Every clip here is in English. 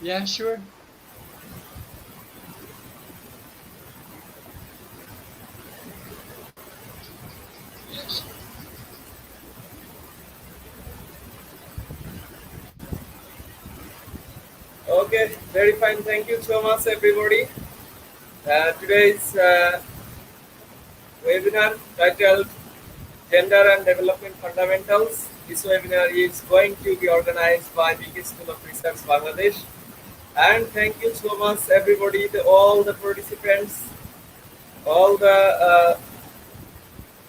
Yeah, sure. Okay, very fine. Thank you so much, everybody. Today's webinar titled Gender and Development Fundamentals. This webinar is going to be organized by BK School of Research, Bangladesh. And thank you so much, everybody, all the participants, all the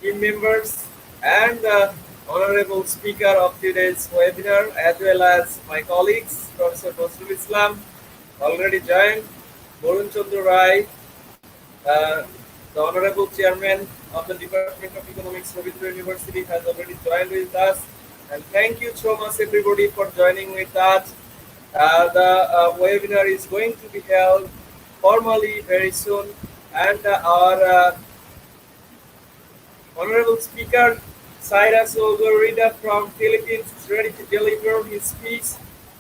team members, and the honorable speaker of today's webinar, as well as my colleagues, Professor Nasrul Islam, already joined, Borun Chandra Rai, uh, the honorable chairman of the Department of Economics, Rabindra University, has already joined with us. And thank you so much, everybody, for joining with us. The webinar is going to be held formally very soon, and our honorable speaker, Cyrus O from Philippines, is ready to deliver his speech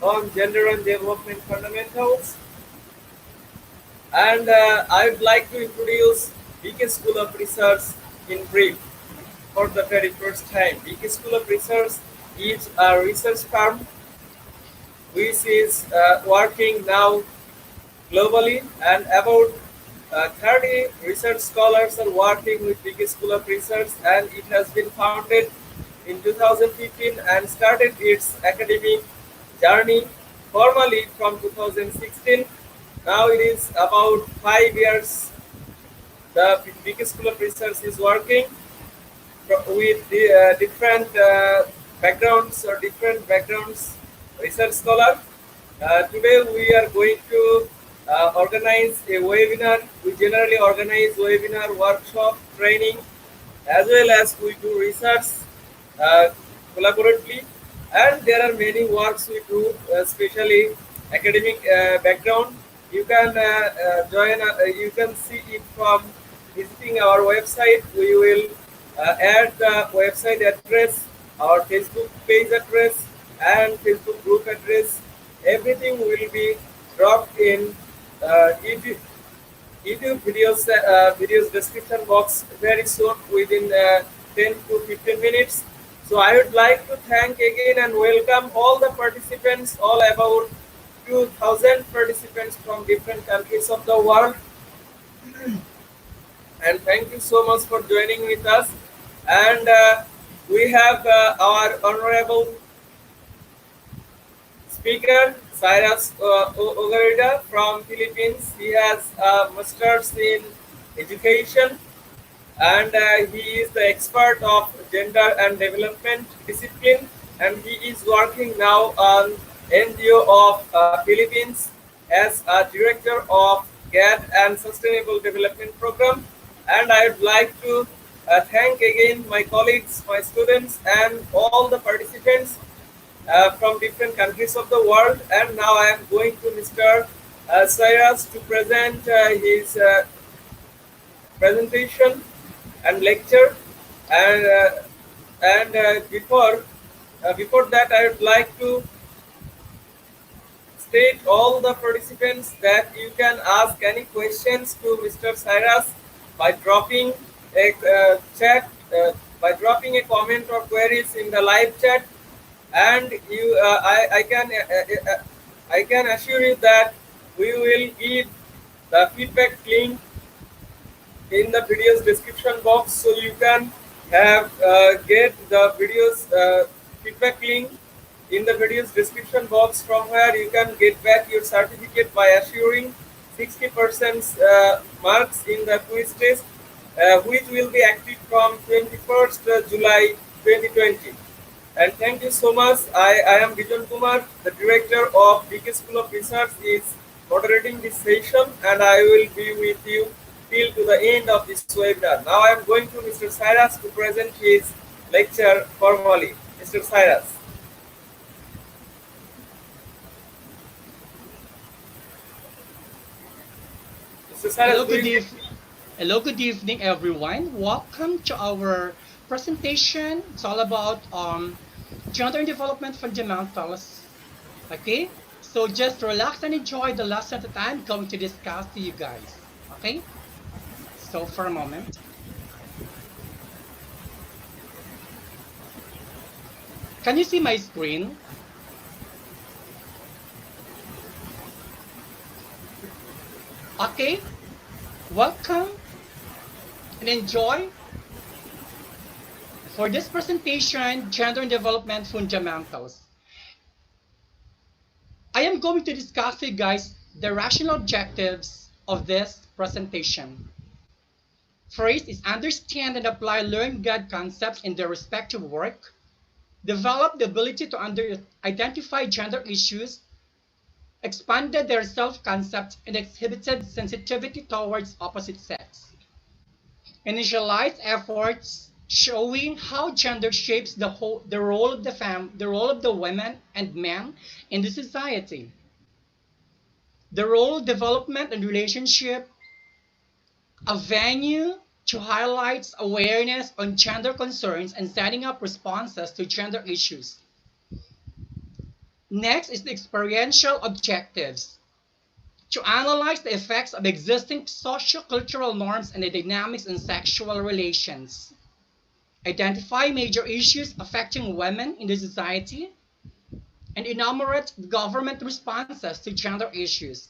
on gender and development fundamentals. And I would like to introduce BK School of Research in brief for the very first time. BK School of Research is a research firm which is working now globally, and about 30 research scholars are working with BK School of Research, and it has been founded in 2015 and started its academic journey formally from 2016. Now it is about 5 years the BK School of Research is working with the different backgrounds or different backgrounds research scholar. Today we are going to organize a webinar. We generally organize webinar, workshop, training, as well as we do research uh, collaboratively. And there are many works we do, especially academic background. You can join. You can see it from visiting our website. We will add the website address, our Facebook page address, and Facebook group address. Everything will be dropped in YouTube, videos description box very soon within 10 to 15 minutes. So I would like to thank again and welcome all the participants, all about 2,000 participants from different countries of the world. And thank you so much for joining with us. And we have our honorable speaker, Cyrus Ogorida from Philippines. He has a master's in education, and he is the expert of gender and development discipline, and he is working now on NGO of Philippines as a director of GAD and Sustainable Development Program. And I would like to thank again my colleagues, my students, and all the participants from different countries of the world. And now I am going to Mr. Cyrus to present his presentation and lecture. And before that, I would like to state all the participants that you can ask any questions to Mr. Cyrus by dropping a by dropping a comment or queries in the live chat. And I can assure you that we will give the feedback link in the video's description box, so you can have get the video's feedback link in the video's description box, from where you can get back your certificate by assuring 60% marks in the quiz test, which will be active from 21st July 2020. And thank you so much. I am Bezon Kumar, the director of BK School of Research, is moderating this session, and I will be with you till to the end of this webinar. Now I am going to Mr. Cyrus to present his lecture formally. Mr. Cyrus. Mr. Hello, Cyrus, please. hello, good evening, everyone. Welcome to our presentation. It's all about gender and development fundamentals. Okay, So just relax and enjoy the lesson that I'm going to discuss to you guys. Okay? So for a moment. Can you see my screen? Okay? Welcome and enjoy for this presentation, Gender and Development Fundamentals. I am going to discuss with you guys the rational objectives of this presentation. First is understand and apply learned God concepts in their respective work. Develop the ability to identify gender issues, expanded their self-concept, and exhibited sensitivity towards opposite sex. Initialize efforts showing how gender shapes the role of the role of the women and men in the society. The role, development, and relationship, a venue to highlight awareness on gender concerns and setting up responses to gender issues. Next is the experiential objectives, to analyze the effects of existing socio-cultural norms and the dynamics in sexual relations. Identify major issues affecting women in the society, and enumerate government responses to gender issues.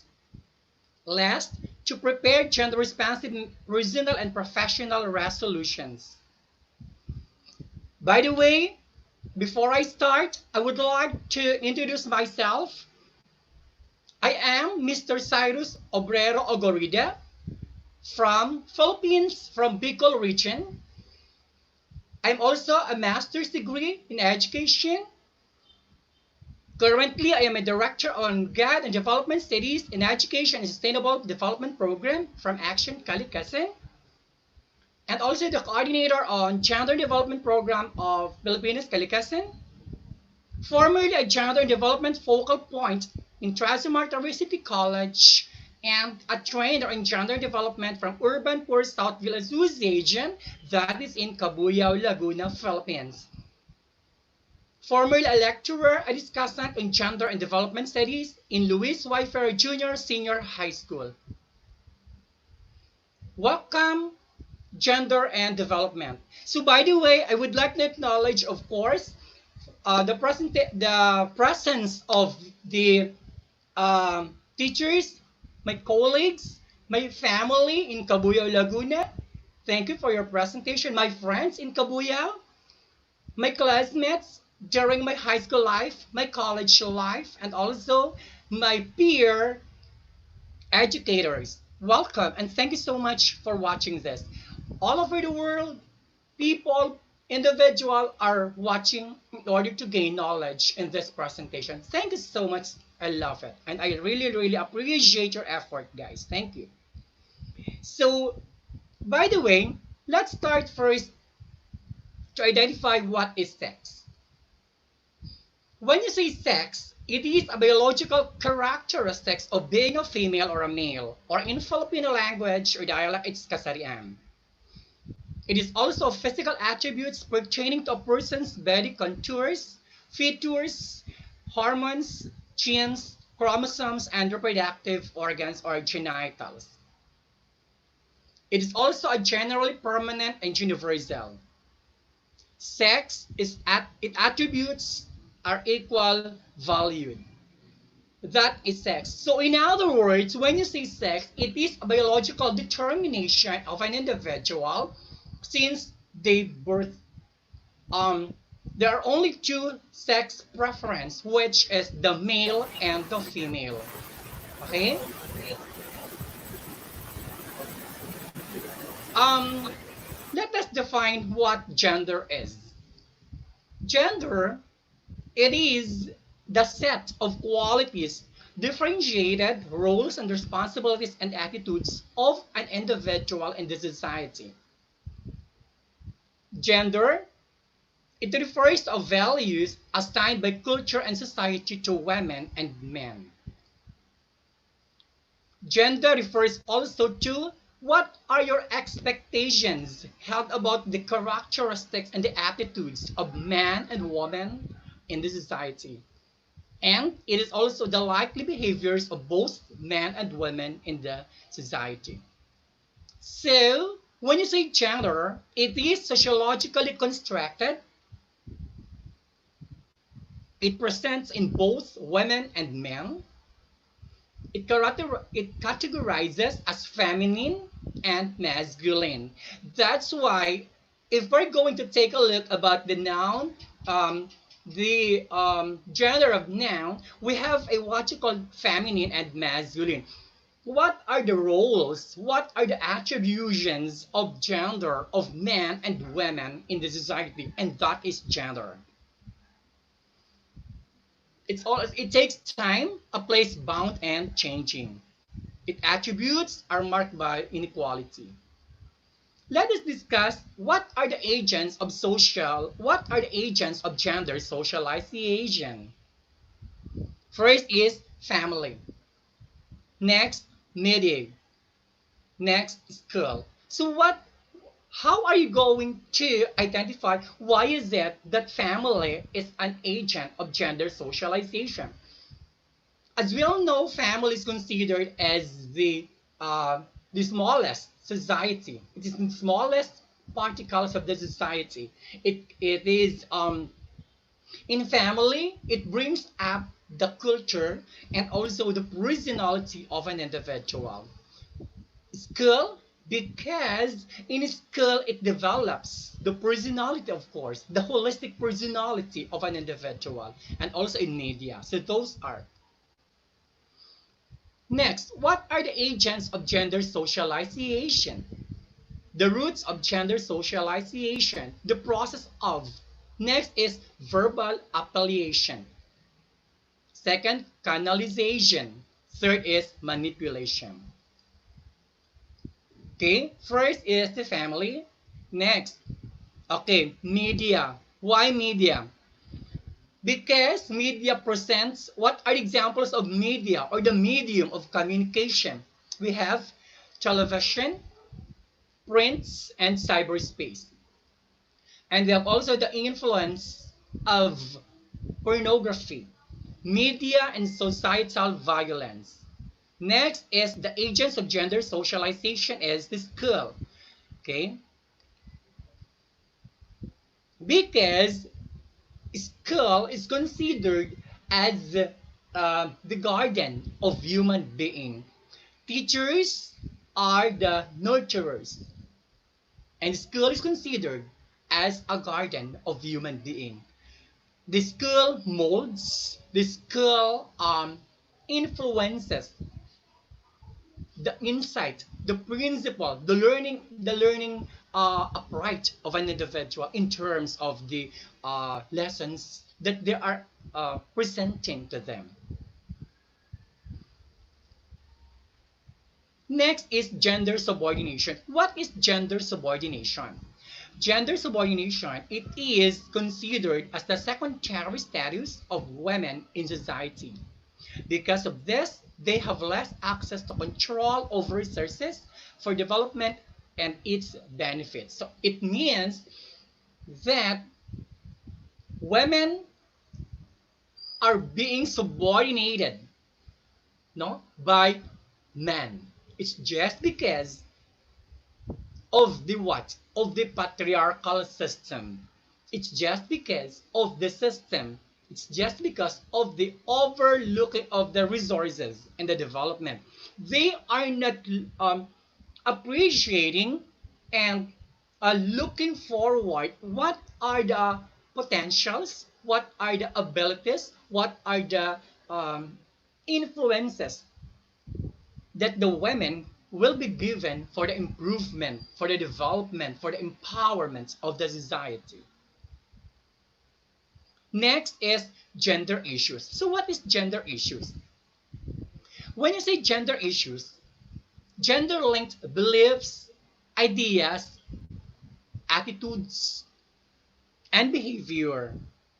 Last, to prepare gender-responsive regional and professional resolutions. By the way, before I start, I would like to introduce myself. I am Mr. Cyrus Ogorida from Philippines, from Bicol region. I'm also a master's degree in education. Currently, I am a director on God and Development Studies in Education and Sustainable Development Program from Aksyon Kalikasan, and also the coordinator on Gender Development Program of Filipinas Kalikasan, formerly a Gender Development Focal Point in Trasumar City College, and a trainer in gender development from Urban Poor Southville Association that is in Cabuyao, Laguna, Philippines. Formerly a lecturer, a discussant on gender and development studies in Luis Y. Ferrer Jr. Senior High School. Welcome, gender and development. So by the way, I would like to acknowledge, of course, the presence of the teachers, my colleagues, my family in Cabuyao, Laguna. Thank you for your presentation. My friends in Cabuyao, my classmates during my high school life, my college life, and also my peer educators. Welcome and thank you so much for watching this. All over the world, people, individual are watching in order to gain knowledge in this presentation. Thank you so much. I love it. And I really, really appreciate your effort, guys. Thank you. So, by the way, let's start first to identify what is sex. When you say sex, it is a biological characteristics of being a female or a male, or in Filipino language or dialect, it's kasarian. It is also physical attributes pertaining to a person's body contours, features, hormones, genes, chromosomes, and reproductive organs or genitals. It is also a generally permanent and universal. Sex is its attributes are equal valued. That is sex. So in other words, when you say sex, it is a biological determination of an individual since they birth. There are only two sex preference, which is the male and the female. Okay? Let us define what gender is. Gender, it is the set of qualities, differentiated roles and responsibilities and attitudes of an individual in the society. Gender, it refers to values assigned by culture and society to women and men. Gender refers also to what are your expectations held about the characteristics and the attitudes of man and woman in the society. And it is also the likely behaviors of both men and women in the society. So, when you say gender, it is sociologically constructed. It presents in both women and men. It categorizes as feminine and masculine. That's why, if we're going to take a look about the noun, the gender of noun, we have a what you call feminine and masculine. What are the roles? What are the attributions of gender of men and women in the society? And that is gender. It takes time, a place bound and changing. Its attributes are marked by inequality. Let us discuss what are the agents of gender socialization. First is family. Next, media. Next, school. So how are you going to identify why is it that family is an agent of gender socialization? As we all know, family is considered as the smallest society. It is the smallest particles of the society. It is in family. It brings up the culture and also the personality of an individual. School, because in school it develops the personality, of course, the holistic personality of an individual, and also in media. So those are. Next, what are the agents of gender socialization? The roots of gender socialization, the process of. Next is verbal affiliation. Second, canalization. Third is manipulation. Okay, first is the family. Next, okay, media. Why media? Because media presents, what are examples of media or the medium of communication? We have television, prints, and cyberspace. And we have also the influence of pornography, media, and societal violence. Next is the agents of gender socialization is the school. Okay? Because school is considered as the garden of human being. Teachers are the nurturers, and school is considered as a garden of human being. The school molds, the school influences the insight, the principle, the learning upright of an individual in terms of the lessons that they are presenting to them. Next is gender subordination. What is gender subordination? Gender subordination, it is considered as the secondary status of women in society. Because of this, they have less access to control over resources for development and its benefits. So it means that women are being subordinated, no, by men. It's just because of the what? Of the patriarchal system. It's just because of the system. It's just because of the overlooking of the resources and the development. They are not appreciating and looking forward what are the potentials, what are the abilities, what are the influences that the women will be given for the improvement, for the development, for the empowerment of the society. Next is gender issues. So what is gender issues? When you say gender issues, gender-linked beliefs, ideas, attitudes, and behavior,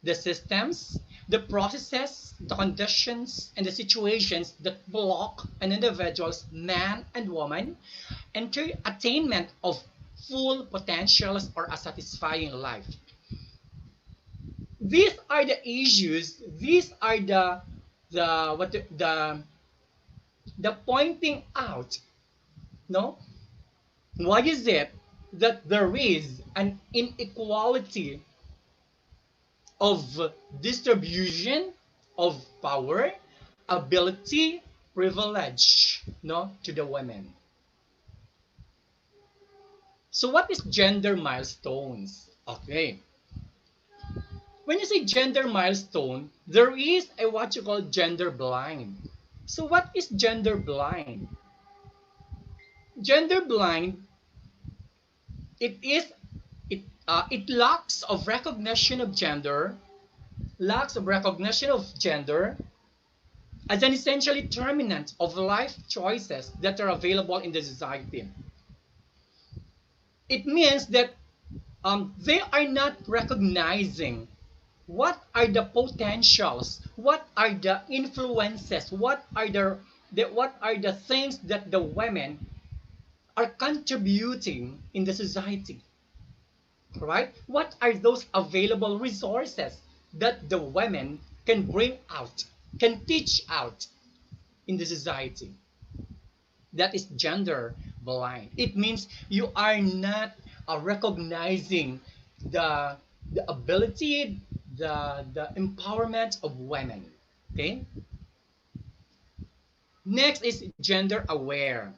the systems, the processes, the conditions, and the situations that block an individual's man and woman enter attainment of full potentials or a satisfying life. These are the issues. These are the pointing out. No, why is it that there is an inequality of distribution of power, ability, privilege, no, to the women? So what is gender milestones? Okay. When you say gender milestone, there is a what you call gender blind. So what is gender blind? Gender blind, it is it lacks of recognition of gender, lacks of recognition of gender as an essential determinant of life choices that are available in the society. It means that they are not recognizing what are the potentials, what are the influences, what are the things that the women are contributing in the society, right? What are those available resources that the women can bring out, can teach out in the society? That is gender blind. It means you are not recognizing the ability, the empowerment of women. Okay. Next is gender aware.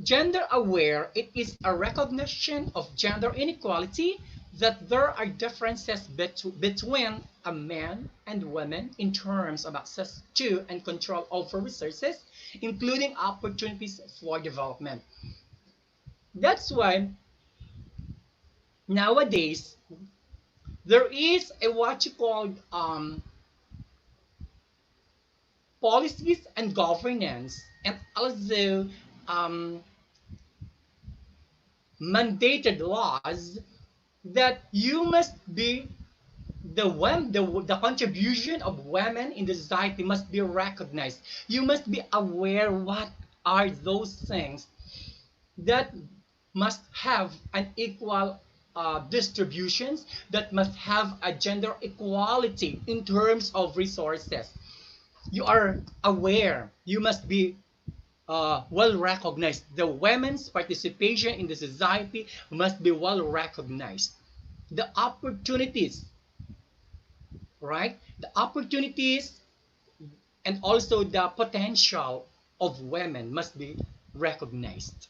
Gender aware, it is a recognition of gender inequality, that there are differences between a man and women in terms of access to and control over resources, including opportunities for development. That's why nowadays there is a what you call policies and governance, and also um, mandated laws that you must be the contribution of women in the society must be recognized. You must be aware what are those things that must have an equal distributions, that must have a gender equality in terms of resources. You are aware. You must be well recognized. The women's participation in the society must be well recognized. The opportunities, right? The opportunities and also the potential of women must be recognized.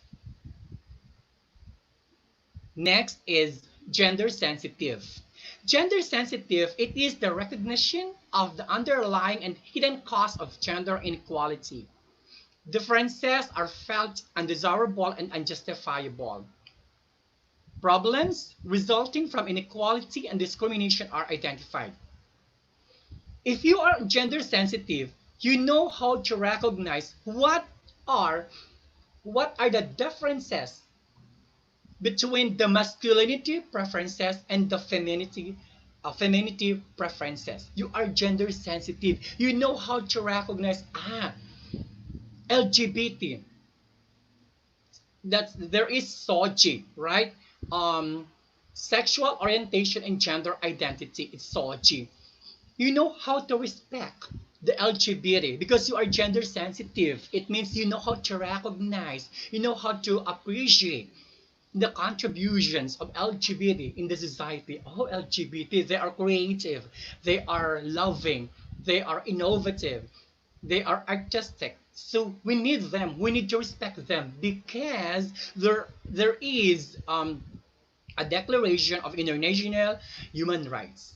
Next is gender sensitive. Gender sensitive, it is the recognition of the underlying and hidden cause of gender inequality. Differences are felt undesirable and unjustifiable. Problems resulting from inequality and discrimination are identified. If you are gender sensitive, you know how to recognize are what are the differences between the masculinity preferences and the femininity preferences. You are gender sensitive. You know how to recognize LGBT. That there is SOGI, right? Sexual orientation and gender identity is SOGI. You know how to respect the LGBT because you are gender sensitive. It means you know how to recognize, you know how to appreciate the contributions of LGBT in the society. Oh, LGBT, they are creative, they are loving, they are innovative, they are artistic. So we need them. We need to respect them because there is a declaration of international human rights.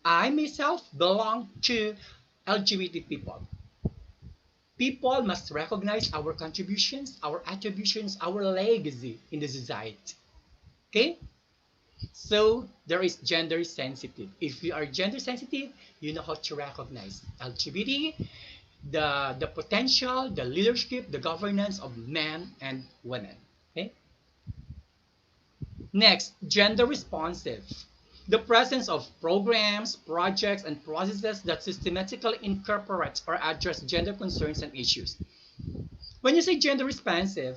I myself belong to LGBT people. People must recognize our contributions, our attributions, our legacy in the society. Okay? So there is gender sensitive. If you are gender sensitive, you know how to recognize LGBT, the potential, the leadership, the governance of men and women. Okay? Next, gender responsive. The presence of programs, projects, and processes that systematically incorporate or address gender concerns and issues. When you say gender responsive,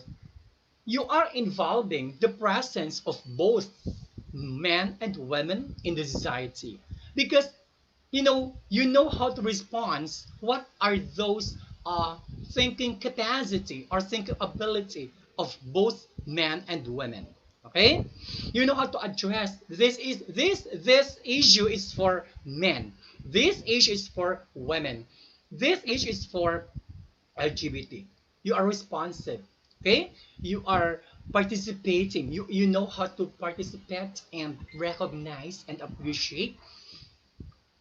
you are involving the presence of both men and women in the society, because you know how to respond. What are those thinking capacity or thinking ability of both men and women? Okay, you know how to address this issue is for men, this issue is for women, this issue is for LGBT. You are responsive. Okay, you are participating, you know how to participate and recognize and appreciate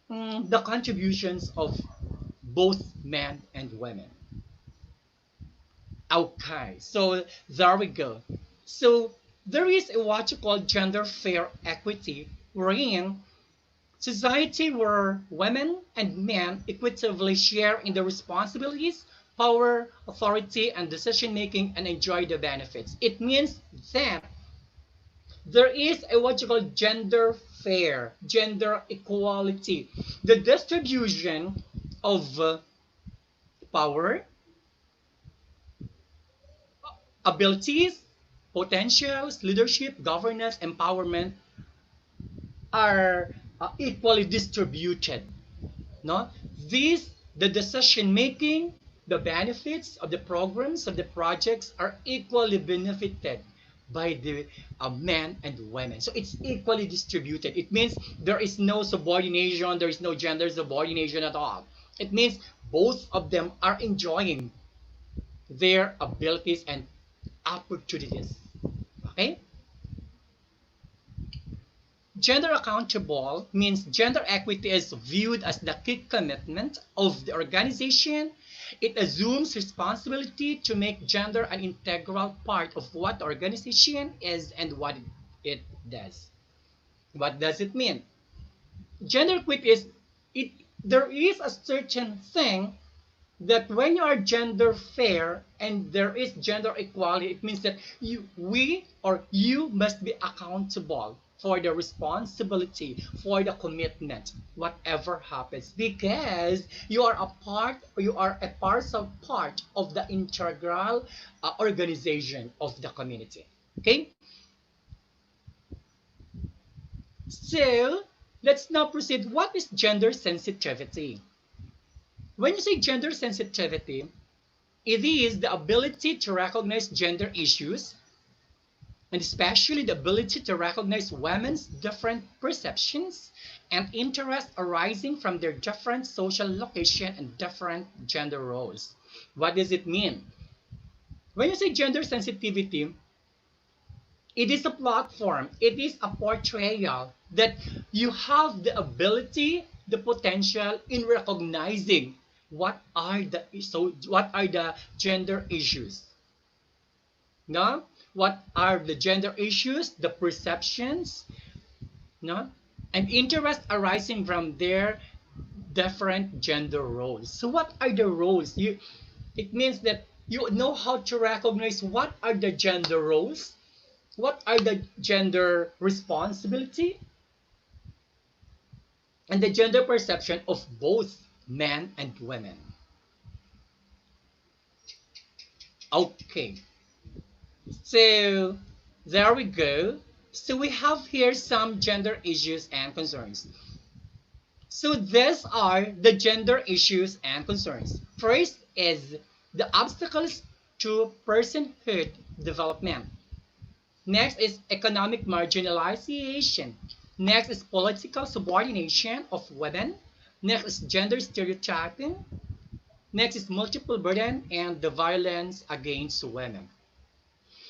the contributions of both men and women. Okay, so there we go. So there is a what you call gender fair equity, wherein society where women and men equitably share in the responsibilities, power, authority, and decision making and enjoy the benefits. It means that there is a what you call gender fair, gender equality. The distribution of power, abilities, potentials, leadership, governance, empowerment are equally distributed. No, these the decision making, the benefits of the programs of the projects are equally benefited by the men and women. So it's equally distributed. It means there is no subordination, there is no gender subordination at all. It means both of them are enjoying their abilities and opportunities. Okay? Gender accountable means gender equity is viewed as the key commitment of the organization. It assumes responsibility to make gender an integral part of what the organization is and what it does. What does it mean? Gender equity is it there is a certain thing that when you are gender fair and there is gender equality, it means that you must be accountable for the responsibility, for the commitment, whatever happens, because you are a parcel part of the integral organization of the community. Okay, so let's now proceed. What is gender sensitivity? When you say gender sensitivity, it is the ability to recognize gender issues, and especially the ability to recognize women's different perceptions and interests arising from their different social location and different gender roles. What does it mean? When you say gender sensitivity, it is a platform, it is a portrayal that you have the ability, the potential in recognizing what are the gender issues. No? What are the gender issues, the perceptions, no? And interest arising from their different gender roles. So what are the roles? It means that you know how to recognize what are the gender roles, what are the gender responsibility, and the gender perception of both men and women. Okay, so there we go. So we have here some gender issues and concerns. So these are the gender issues and concerns. First is the obstacles to personhood development. Next is economic marginalization. Next is political subordination of women. Next is gender stereotyping. Next is multiple burden and the violence against women.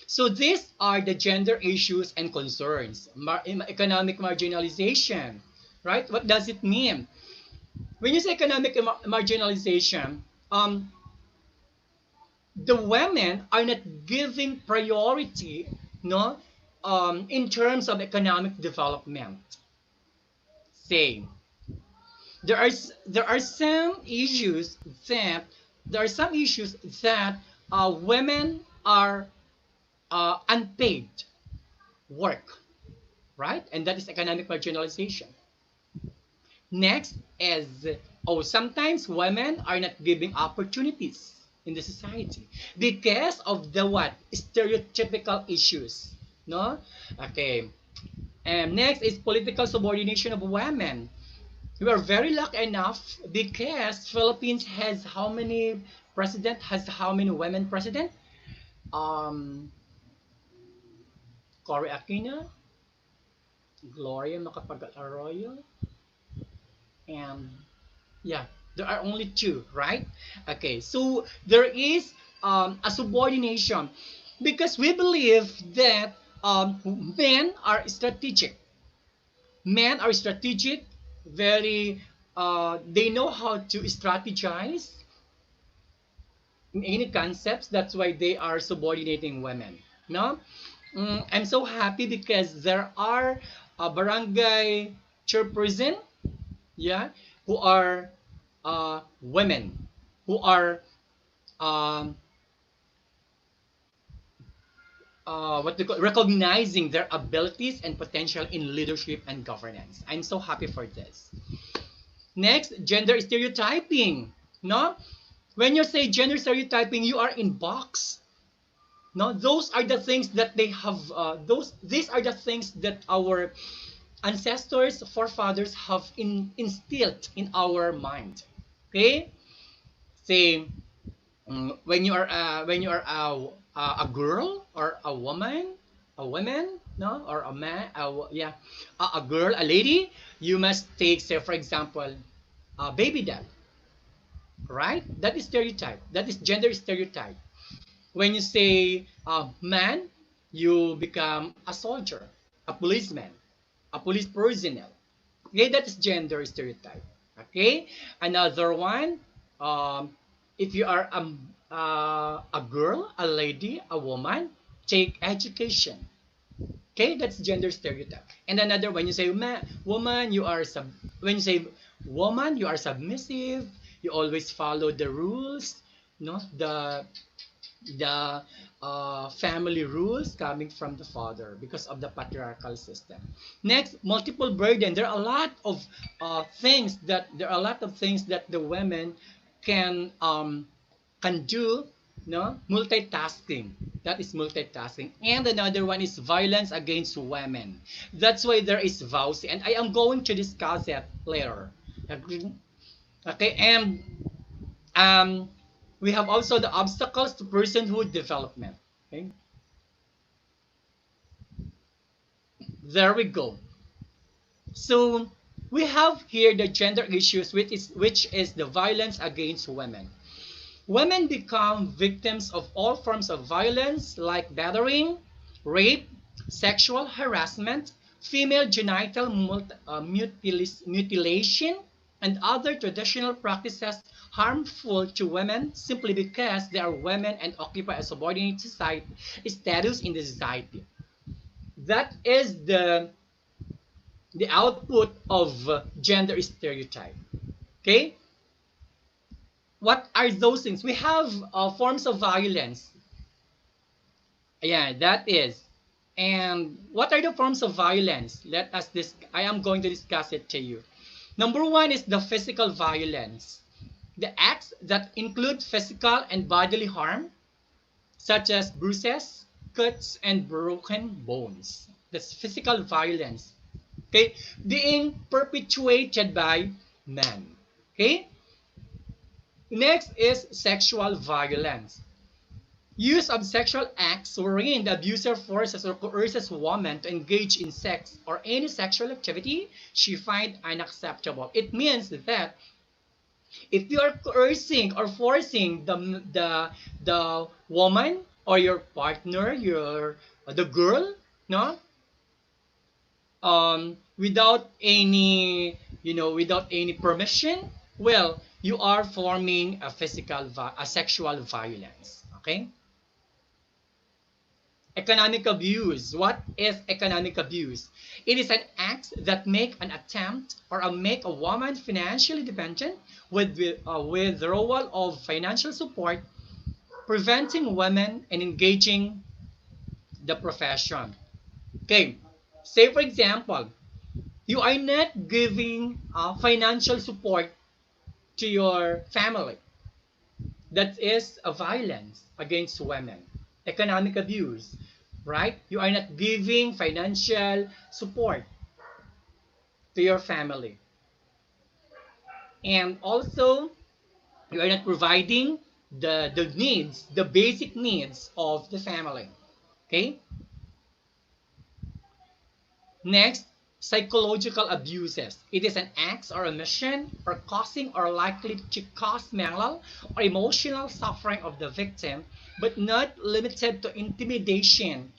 So these are the gender issues and concerns. Economic marginalization, right? What does it mean? When you say economic marginalization, the women are not giving priority, no, in terms of economic development. Say, there are some issues that women are unpaid work, right? And that is economic marginalization. Next is, sometimes women are not giving opportunities in the society because of the what? Stereotypical issues, no? Okay. And next is political subordination of women. We are very lucky enough because Philippines has how many president, has how many women president? Um, Cory Aquino, Gloria Macapagal-Arroyo, and yeah, there are only two, right? Okay, so there is a subordination because we believe that men are strategic. Men are strategic, very, they know how to strategize in any concepts. That's why they are subordinating women. No, I'm so happy because there are a barangay chairperson, yeah, who are women, who are um, what they call recognizing their abilities and potential in leadership and governance. I'm so happy for this. Next, gender stereotyping. No, when you say gender stereotyping, you are in box. No, those are the things that they have. These are the things that our ancestors, forefathers have instilled in our mind. Okay, say when you are a girl or a woman, no, or a man, yeah, a girl, a lady, you must take, say for example, a baby doll, right? That is stereotype. That is gender stereotype. When you say man, you become a soldier, a policeman, a police personnel. Okay, that is gender stereotype. Okay, another one, um, if you are a girl, a lady, a woman, take education. Okay, that's gender stereotype. And another, when you say woman, you are when you say woman, you are submissive. You always follow the rules, no, the family rules coming from the father because of the patriarchal system. Next, multiple burden. There are a lot of things that the women can do. No, multitasking. That is multitasking. And another one is violence against women. That's why there is VAUSI, and I am going to discuss it later. Okay, and um, we have also the obstacles to personhood development. Okay, there we go. So we have here the gender issues, which is the violence against women. Women become victims of all forms of violence like battering, rape, sexual harassment, female genital mutilation, and other traditional practices harmful to women simply because they are women and occupy a subordinate status in the society. That is the output of gender stereotype. Okay, what are those things? We have forms of violence. Yeah, that is. And what are the forms of violence? Let us I am going to discuss it to you. Number one is the physical violence. The acts that include physical and bodily harm, such as bruises, cuts, and broken bones. That's physical violence. Okay, being perpetuated by men. Okay. Next is sexual violence. Use of sexual acts wherein the abuser forces or coerces woman to engage in sex or any sexual activity she finds unacceptable. It means that if you are coercing or forcing the woman or your partner, your the girl, no, without any, without any permission, well, you are forming a sexual violence. Okay. Economic abuse. What is economic abuse? It is an act that make an attempt or make a woman financially dependent with withdrawal of financial support, preventing women in engaging the profession. Okay, say for example, you are not giving financial support to your family. That is a violence against women. Economic abuse. right? You are not giving financial support to your family. And also, you are not providing the needs, the basic needs of the family. Okay? Next, psychological abuses. It is an act or omission or causing or likely to cause mental or emotional suffering of the victim, but not limited to intimidation,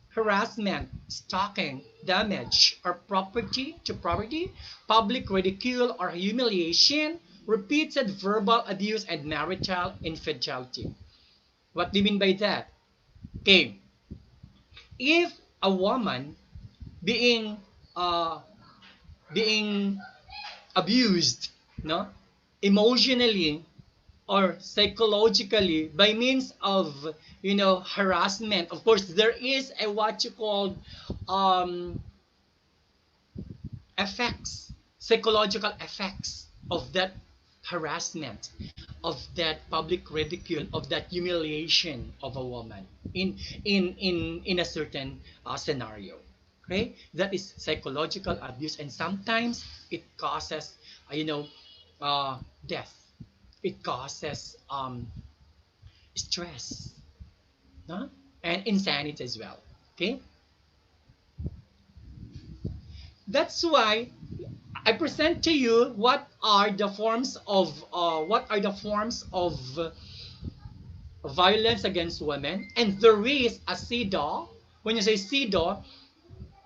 harassment, stalking, damage or property, public ridicule or humiliation, repeated verbal abuse, and marital infidelity. What do you mean by that? Okay, if a woman being uh, being abused, no, emotionally or psychologically by means of harassment, of course there is a what you call um, effects, psychological effects of that harassment, of that public ridicule, of that humiliation of a woman in a certain scenario. Okay, that is psychological abuse, and sometimes it causes you know death. It causes stress, no? And insanity as well. Okay, that's why I present to you what are the forms of violence against women, and there is a CEDAW. When you say CEDAW,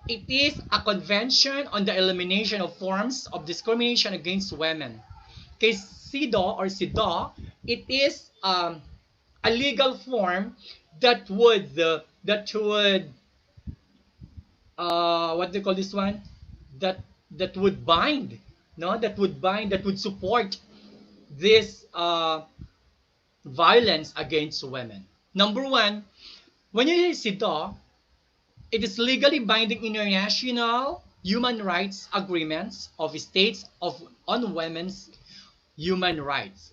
it is a convention on the elimination of forms of discrimination against women. Okay, CEDAW or CEDAW, it is a legal form that would what do you call this one? That that would bind, no, that would support this violence against women. Number one, when you say CEDAW, it is legally binding international human rights agreements of states on women's human rights.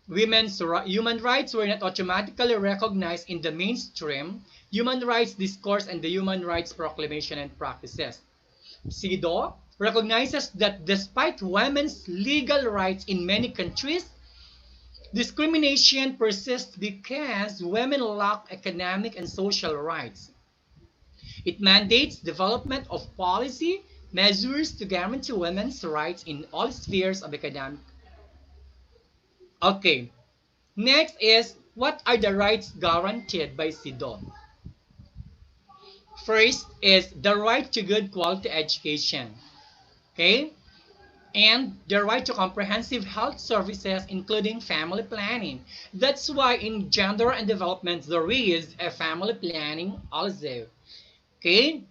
Human rights were not automatically recognized in the mainstream human rights discourse and the Human Rights Proclamation and practices. CEDAW recognizes that despite women's legal rights in many countries, discrimination persists because women lack economic and social rights. It mandates development of policy measures to guarantee women's rights in all spheres of economic. Okay, next is what are the rights guaranteed by CEDAW? First is the right to good quality education. Okay? And the right to comprehensive health services, including family planning. That's why in gender and development, there is a family planning also. Okay?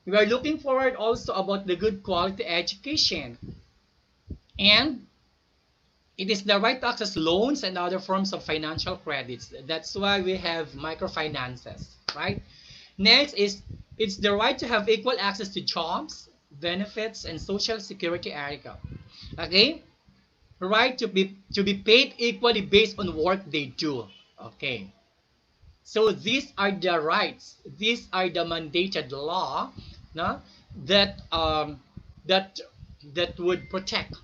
We are looking forward also about the good quality education. And it is the right to access loans and other forms of financial credits. That's why we have microfinances, right? Next is it's the right to have equal access to jobs, benefits, and social security article. Okay? Right to be paid equally based on work they do. Okay. So these are the rights. These are the mandated law, no, that that that would protect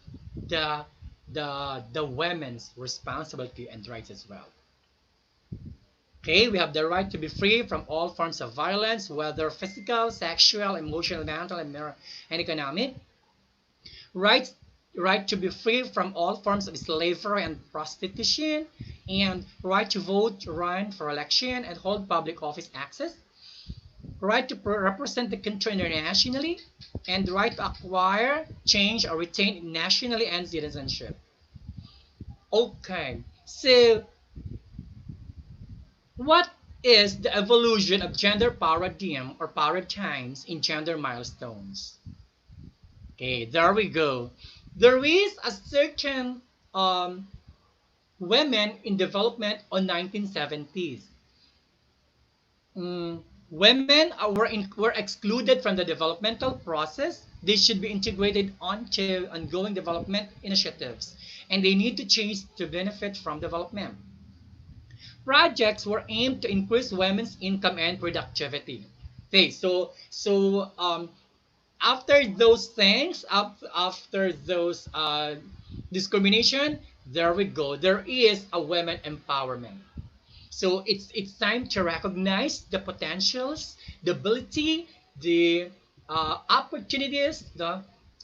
the the women's responsibility and rights as well. Okay, we have the right to be free from all forms of violence, whether physical, sexual, emotional, mental, and economic. Right, right to be free from all forms of slavery and prostitution, and right to vote, run for election, and hold public office access. Right to represent the country internationally, and the right to acquire, change, or retain nationally and citizenship. Okay, so what is the evolution of gender paradigm or paradigms in gender milestones? Okay, there we go. There is a certain women in development on 1970s. Women were excluded from the developmental process. They should be integrated onto ongoing development initiatives, and they need to change to benefit from development. Projects were aimed to increase women's income and productivity. Okay, after those things, after those discrimination, there we go. There is a women empowerment. So it's time to recognize the potentials, the ability, the opportunities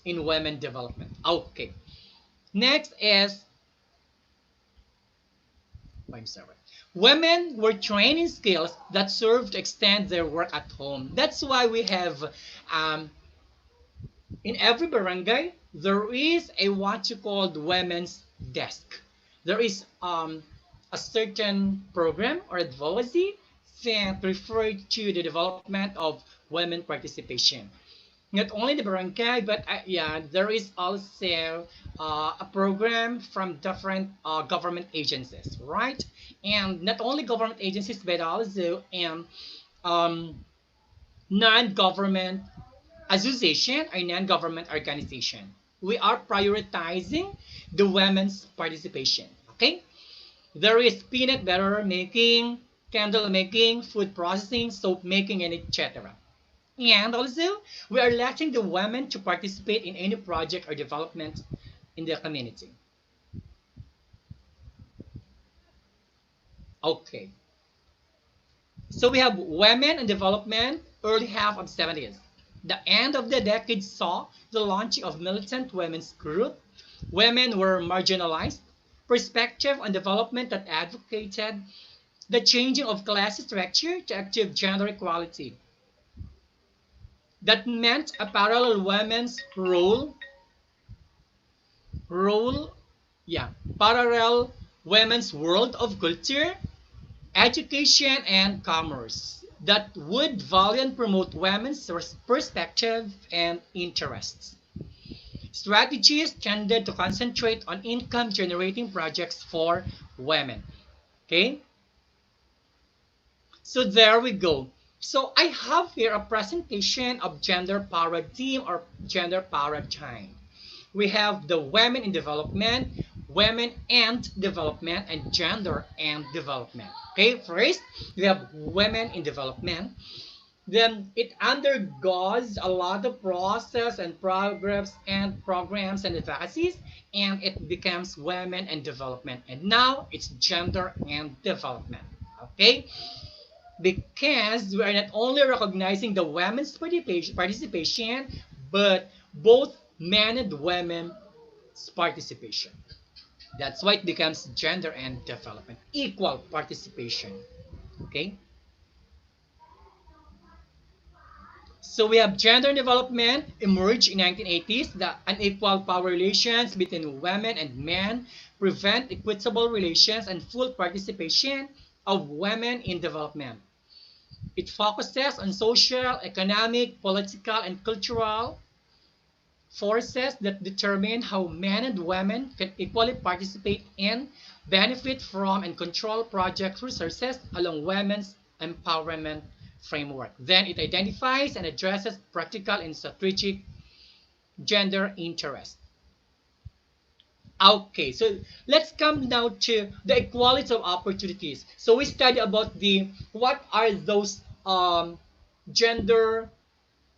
in women development. Okay. Next is, I'm sorry. Women were trained in skills that serve to extend their work at home. That's why we have um, in every barangay there is a what you called women's desk. There is a certain program or advocacy that refer to the development of women participation. Not only the barangay, but yeah, there is also a program from different government agencies, right? And not only government agencies, but also um, non-government association or non-government organization. We are prioritizing the women's participation. Okay, there is peanut butter making, candle making, food processing, soap making, and etc. And also, we are letting the women to participate in any project or development in the community. Okay, so we have women and development, early half of 70s. The end of the decade saw the launching of militant women's group. Women were marginalized. Perspective on development that advocated the changing of class structure to achieve gender equality. That meant a parallel women's role, yeah, parallel women's world of culture, education, and commerce that would value and promote women's perspective and interests. Strategies tended to concentrate on income generating projects for women. Okay, so there we go. So I have here a presentation of gender paradigm or gender paradigm. We have the women in development, women and development, and gender and development. Okay, first we have women in development. Then it undergoes a lot of process and programs and advocacies, and it becomes women and development. And now it's gender and development. Okay, because we are not only recognizing the women's participation, but both men and women's participation. That's why it becomes gender and development, equal participation. Okay, so we have gender development emerged in 1980s. The unequal power relations between women and men prevent equitable relations and full participation of women in development. It focuses on social, economic, political, and cultural forces that determine how men and women can equally participate in, benefit from, and control project resources along women's empowerment framework. Then it identifies and addresses practical and strategic gender interests. Okay, so let's come now to the equality of opportunities. So we study about the what are those gender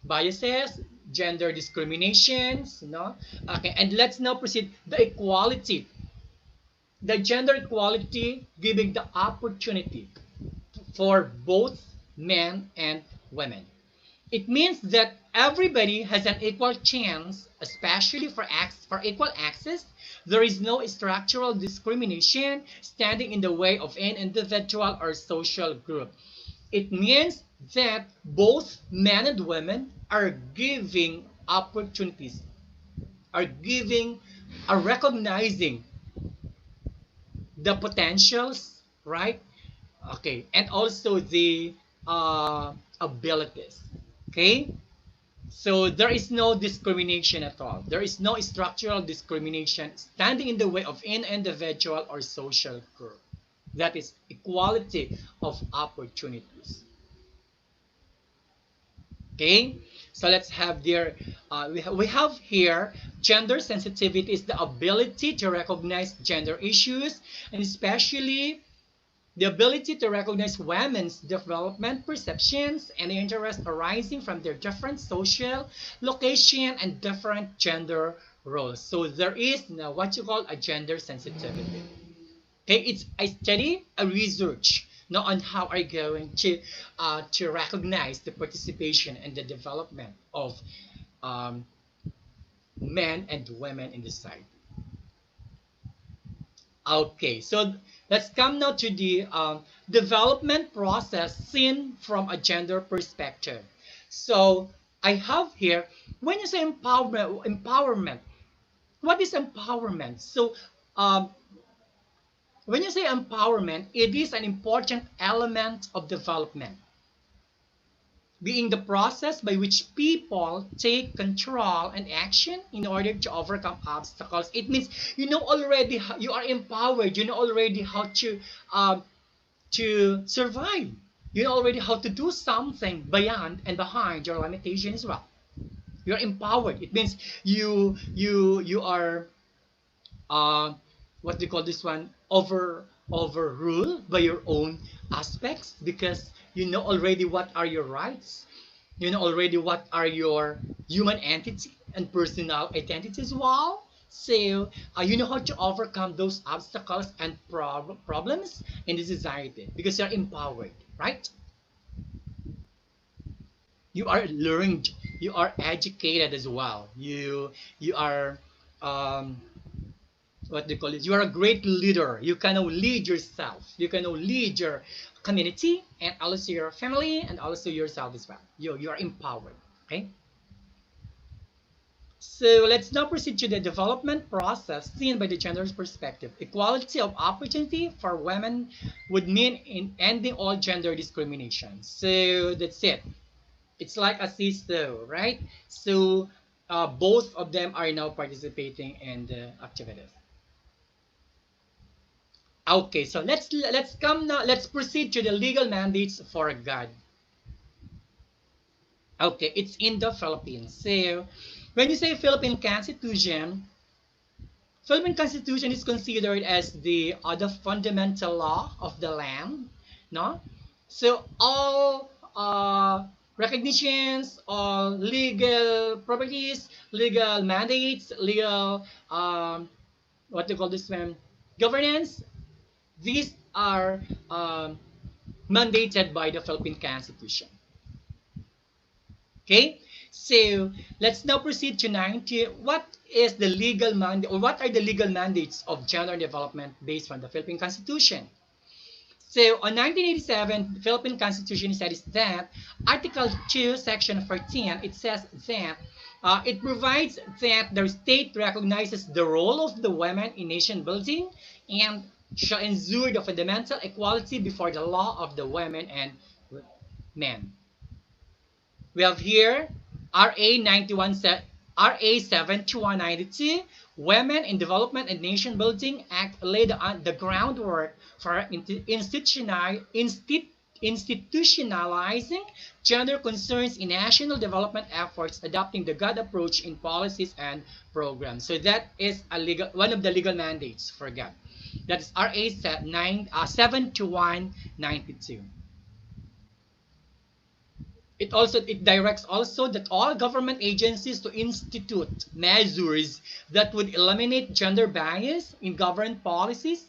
biases, gender discriminations, Okay, and let's now proceed the equality, the gender equality giving the opportunity for both men and women. It means that everybody has an equal chance, especially for equal access. There is no structural discrimination standing in the way of an individual or social group. It means that both men and women are giving opportunities, are recognizing the potentials, right? Okay, and also the abilities. Okay, so there is no discrimination at all. There is no structural discrimination standing in the way of an individual or social group. That is equality of opportunities. Okay, so let's have there, we have here gender sensitivity is the ability to recognize gender issues, and especially The ability to recognize women's development perceptions and interests arising from their different social location and different gender roles. So there is now what you call a gender sensitivity. Okay, it's a study, a research now on how are you going to recognize the participation and the development of um, men and women in the society. Okay, so let's come now to the development process seen from a gender perspective. So I have here, when you say empowerment, what is empowerment? So um, when you say empowerment, it is an important element of development, being the process by which people take control and action in order to overcome obstacles. It means you know already how, you are empowered. You know already how to survive. You know already how to do something beyond and behind your limitation as well. You're empowered. It means you are uh, what do you call this one, overruled by your own aspects, because you know already what are your rights, you know already what are your human entity and personal identity as well. So you know how to overcome those obstacles and problems in the society because you're empowered, right? You are learned, you are educated as well, you are um, what they call it, you are a great leader. You can now lead yourself, you can now lead your community and also your family and also yourself as well. You are empowered. Okay, so let's now proceed to the development process seen by the gender's perspective. Equality of opportunity for women would mean in ending all gender discrimination. So that's it. It's like a seesaw, right? So both of them are now participating in the activities. Okay, so let's come now. Let's proceed to the legal mandates for God. Okay, it's in the Philippines. So when you say Philippine Constitution is considered as the fundamental law of the land, no? So all recognitions, all legal properties, legal mandates, legal what do you call this one? Governance. These are mandated by the Philippine Constitution. Okay, so let's now proceed to 90. What is the legal mandate, or what are the legal mandates of gender development based on the Philippine Constitution? So on 1987, the Philippine Constitution says that Article 2, Section 14, it says that it provides that the state recognizes the role of the women in nation building and shall ensure the fundamental equality before the law of the women and men. We have here RA 91 RA 7192, Women in Development and Nation Building Act, laid the groundwork for institutionalizing gender concerns in national development efforts, adopting the God approach in policies and programs. So that is one of the legal mandates for God. That is RA 72192. It directs also that all government agencies to institute measures that would eliminate gender bias in government policies,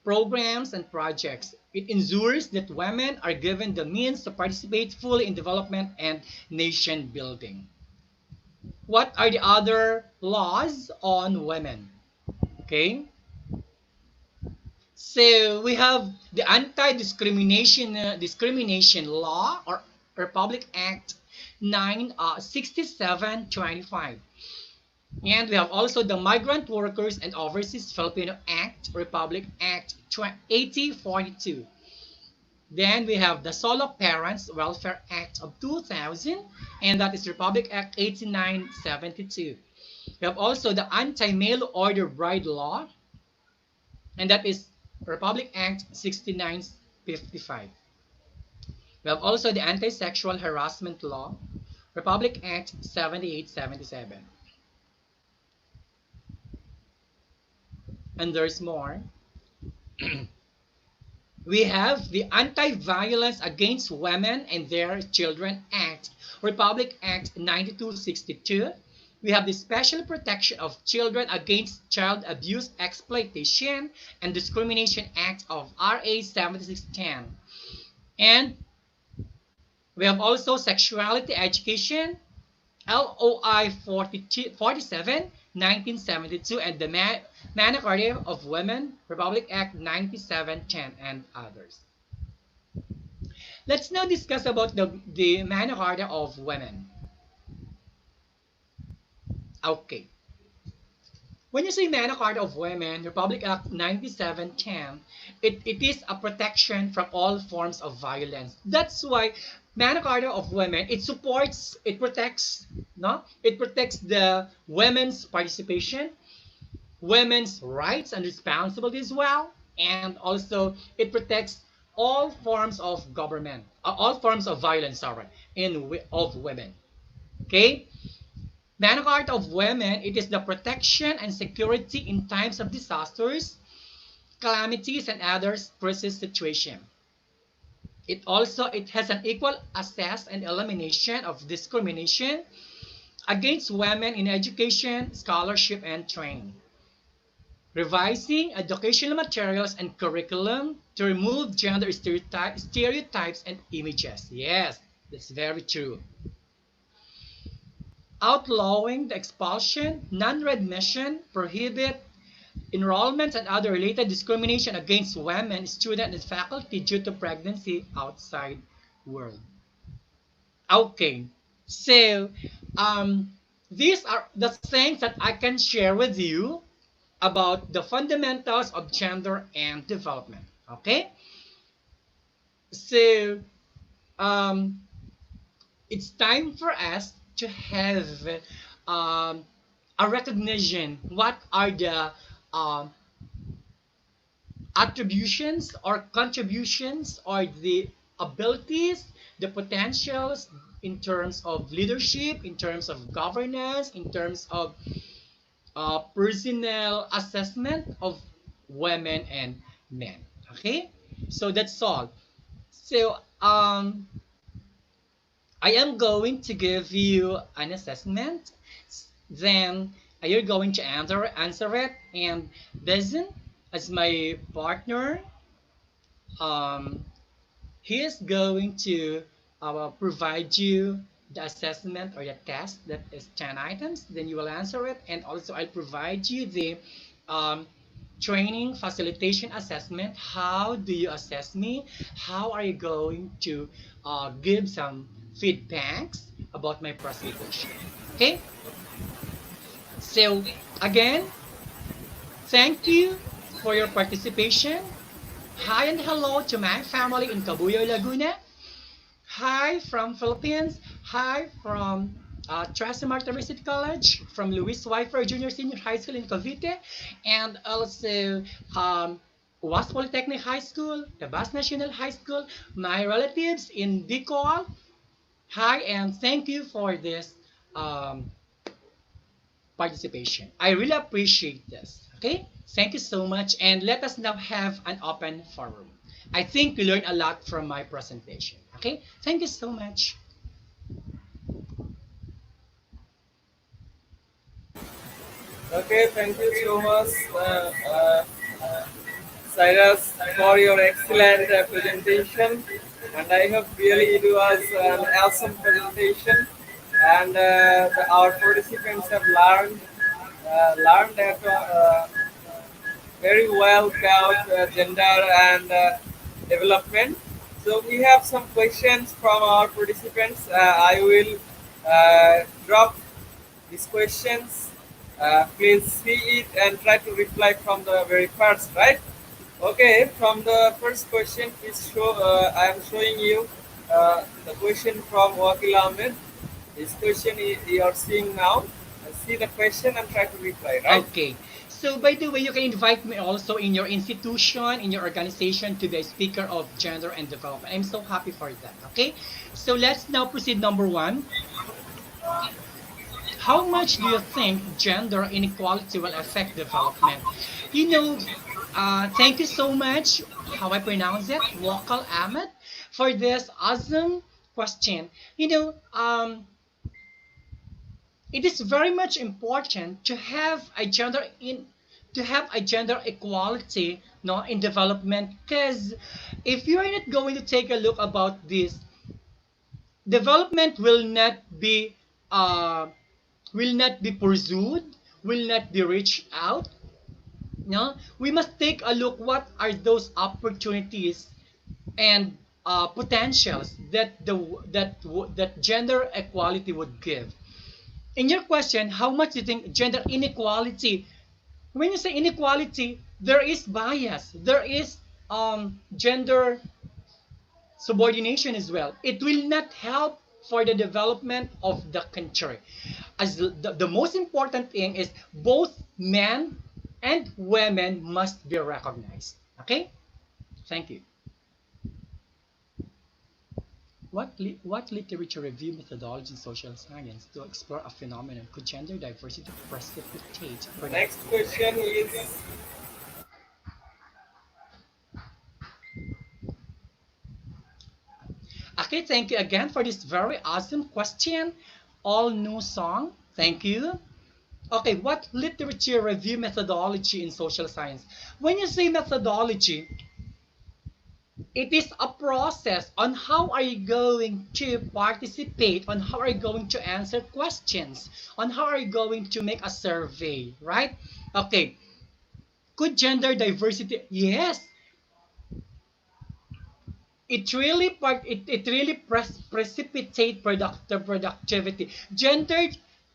programs, and projects. It ensures that women are given the means to participate fully in development and nation building. What are the other laws on women? Okay. So we have the Anti-Discrimination Law, or Republic Act 6725. And we have also the Migrant Workers and Overseas Filipino Act, Republic Act 8042. Then we have the Solo Parents Welfare Act of 2000, and that is Republic Act 8972. We have also the Anti-Mail Order Bride Law, and that is Republic Act 6955. We have also the Anti-Sexual Harassment Law, Republic Act 7877. And there's more. We have the Anti-Violence Against Women and Their Children Act, Republic Act 9262. We have the Special Protection of Children Against Child Abuse, Exploitation, and Discrimination Act of RA 7610. And we have also Sexuality Education, LOI 47, 1972, and the Magna Carta of Women, Republic Act 9710, and others. Let's now discuss about the Magna Carta of Women. Okay. When you say Magna Carta of Women, Republic Act 9710, it is a protection from all forms of violence. That's why Magna Carta of Women, it protects, no? It protects the women's participation, women's rights and responsibilities as well, and also it protects all forms of government, all forms of violence, sorry, of women. Okay? Magna Carta of Women, it is the protection and security in times of disasters, calamities, and other crisis situations. It has an equal access and elimination of discrimination against women in education, scholarship, and training. Revising educational materials and curriculum to remove gender stereotypes and images. Yes, that's very true. Outlawing the expulsion, non-readmission, prohibit enrollments and other related discrimination against women, students, and faculty due to pregnancy outside world. Okay, so these are the things that I can share with you about the fundamentals of gender and development. Okay, so it's time for us to have a recognition. What are the attributions or contributions or the abilities, the potentials in terms of leadership, in terms of governance, in terms of personal assessment of women and men. Okay, so that's all. So I am going to give you an assessment, then you're going to answer it, and Bezon, as my partner, he is going to provide you the assessment or the test that is 10 items, then you will answer it, and also I'll provide you the training facilitation assessment. How do you assess me? How are you going to give some feedbacks about my presentation? Okay, so again, thank you for your participation. Hi and hello to my family in Cabuyao, Laguna. Hi from Philippines. Hi from Trasimar University College, from Luis Wifer Junior Senior High School in Cavite, and also UAS Polytechnic High School, Tabas National High School, my relatives in Bicol. Hi, and thank you for this participation. I really appreciate this. Okay, thank you so much, and let us now have an open forum. I think you learned a lot from my presentation. Okay, thank you so much. Okay, thank you so much, Cyrus, for your excellent presentation. And I hope really it was an awesome presentation. And our participants have learned that very well about gender and development. So we have some questions from our participants. I will drop these questions. Please see it and try to reply from the very first, right? Okay, from the first question, please show. I am showing you the question from Wakil Ahmed. This question you are seeing now. See the question and try to reply, right? Okay. So by the way, you can invite me also in your institution, in your organization to be a speaker of gender and development. I'm so happy for that. Okay. So let's now proceed. Number one. How much do you think gender inequality will affect development? You know, Thank you so much, how I pronounce it, Wakal Ahmed, for this awesome question. You know, it is very much important to have a gender equality, no, in development, because if you are not going to take a look about this, development uh, will not be pursued, will not be reached out. No, we must take a look what are those opportunities and potentials that gender equality would give. In your question, how much do you think gender inequality? When you say inequality, there is bias, there is gender subordination as well. It will not help for the development of the country. As the most important thing is both men and women must be recognized. Okay? Thank you. What literature review methodology in social science to explore a phenomenon could gender diversity precipitate Next productive? question is Okay, thank you again for this very awesome question. All new song. Thank you. Okay, what literature review methodology in social science? When you say methodology, it is a process on how are you going to participate, on how are you going to answer questions, on how are you going to make a survey, right? Okay, could gender diversity? Yes, it really precipitate productivity. Gender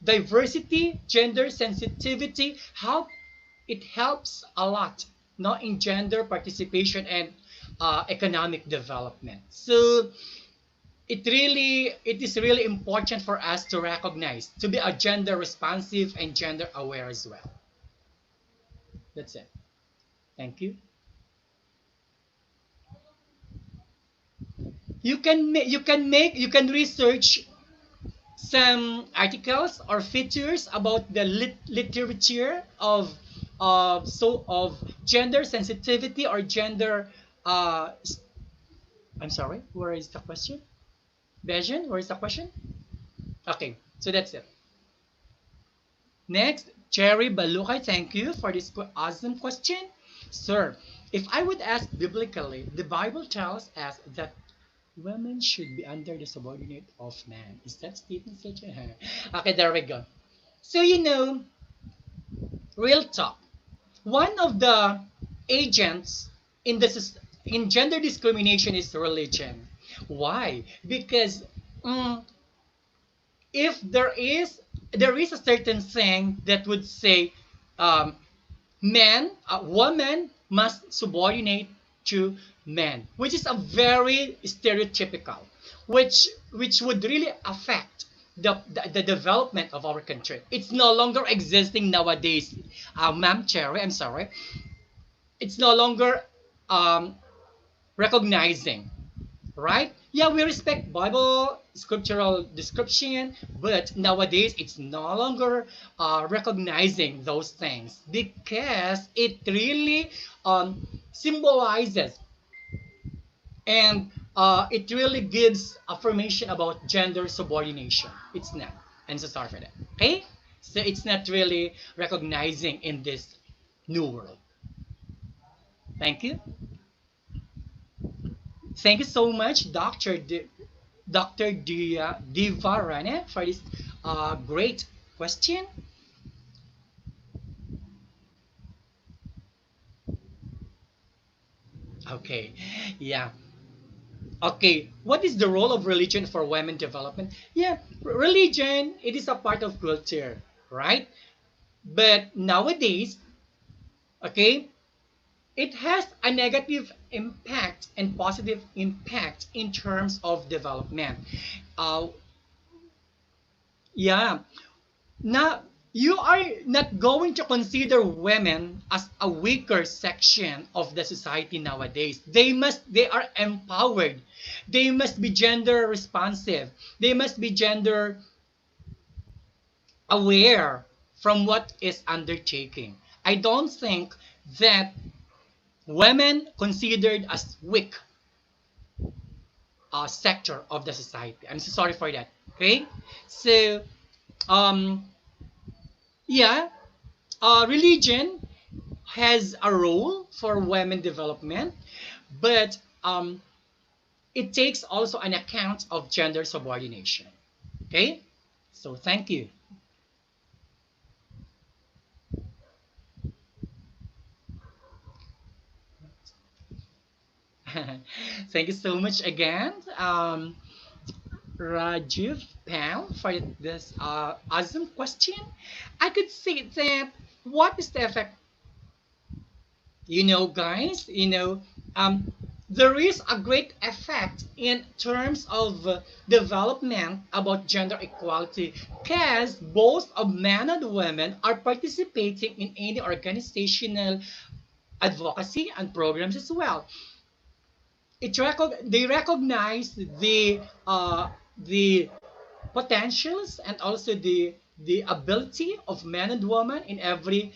diversity, gender sensitivity, how it helps a lot, not in gender participation and economic development. So it is really important for us to recognize, to be a gender responsive and gender aware as well. That's it. Thank you. You can research some articles or features about the literature of gender sensitivity or gender uh I'm sorry, where is the question? Bejan, where is the question? Okay, so that's it. Next, Cherry Balukay, thank you for this awesome question. Sir, if I would ask biblically, the Bible tells us that women should be under the subordinate of man. Is that statement such a Okay, there we go. So real talk. One of the agents in in gender discrimination is religion. Why? Because mm, if there is a certain thing that would say um, woman must subordinate to men, which is a very stereotypical, which would really affect the development of our country. It's no longer existing nowadays. Ma'am Cherry, I'm sorry. It's no longer um, recognizing, right? Yeah, we respect Bible scriptural description, but nowadays it's no longer recognizing those things because it really symbolizes and it really gives affirmation about gender subordination. It's not. I'm so sorry for that. Okay? So it's not really recognizing in this new world. Thank you. Thank you so much, Dr. Divarane, for this great question. Okay, yeah. Okay, what is the role of religion for women development? Yeah, religion, it is a part of culture, right? But nowadays, okay, it has a negative impact and positive impact in terms of development. Uh, yeah, now, you are not going to consider women as a weaker section of the society nowadays. They are empowered. They must be gender responsive. They must be gender aware from what is undertaking. I don't think that women considered as weak sector of the society. I'm so sorry for that. Okay, so um, yeah, religion has a role for women development, but it takes also an account of gender subordination. Okay, so thank you. Thank you so much again, Rajiv Pal, for this awesome question. I could say that what is the effect? Guys, um, there is a great effect in terms of development about gender equality because both of men and women are participating in any organizational advocacy and programs as well. They recognize the potentials and also the ability of men and women in every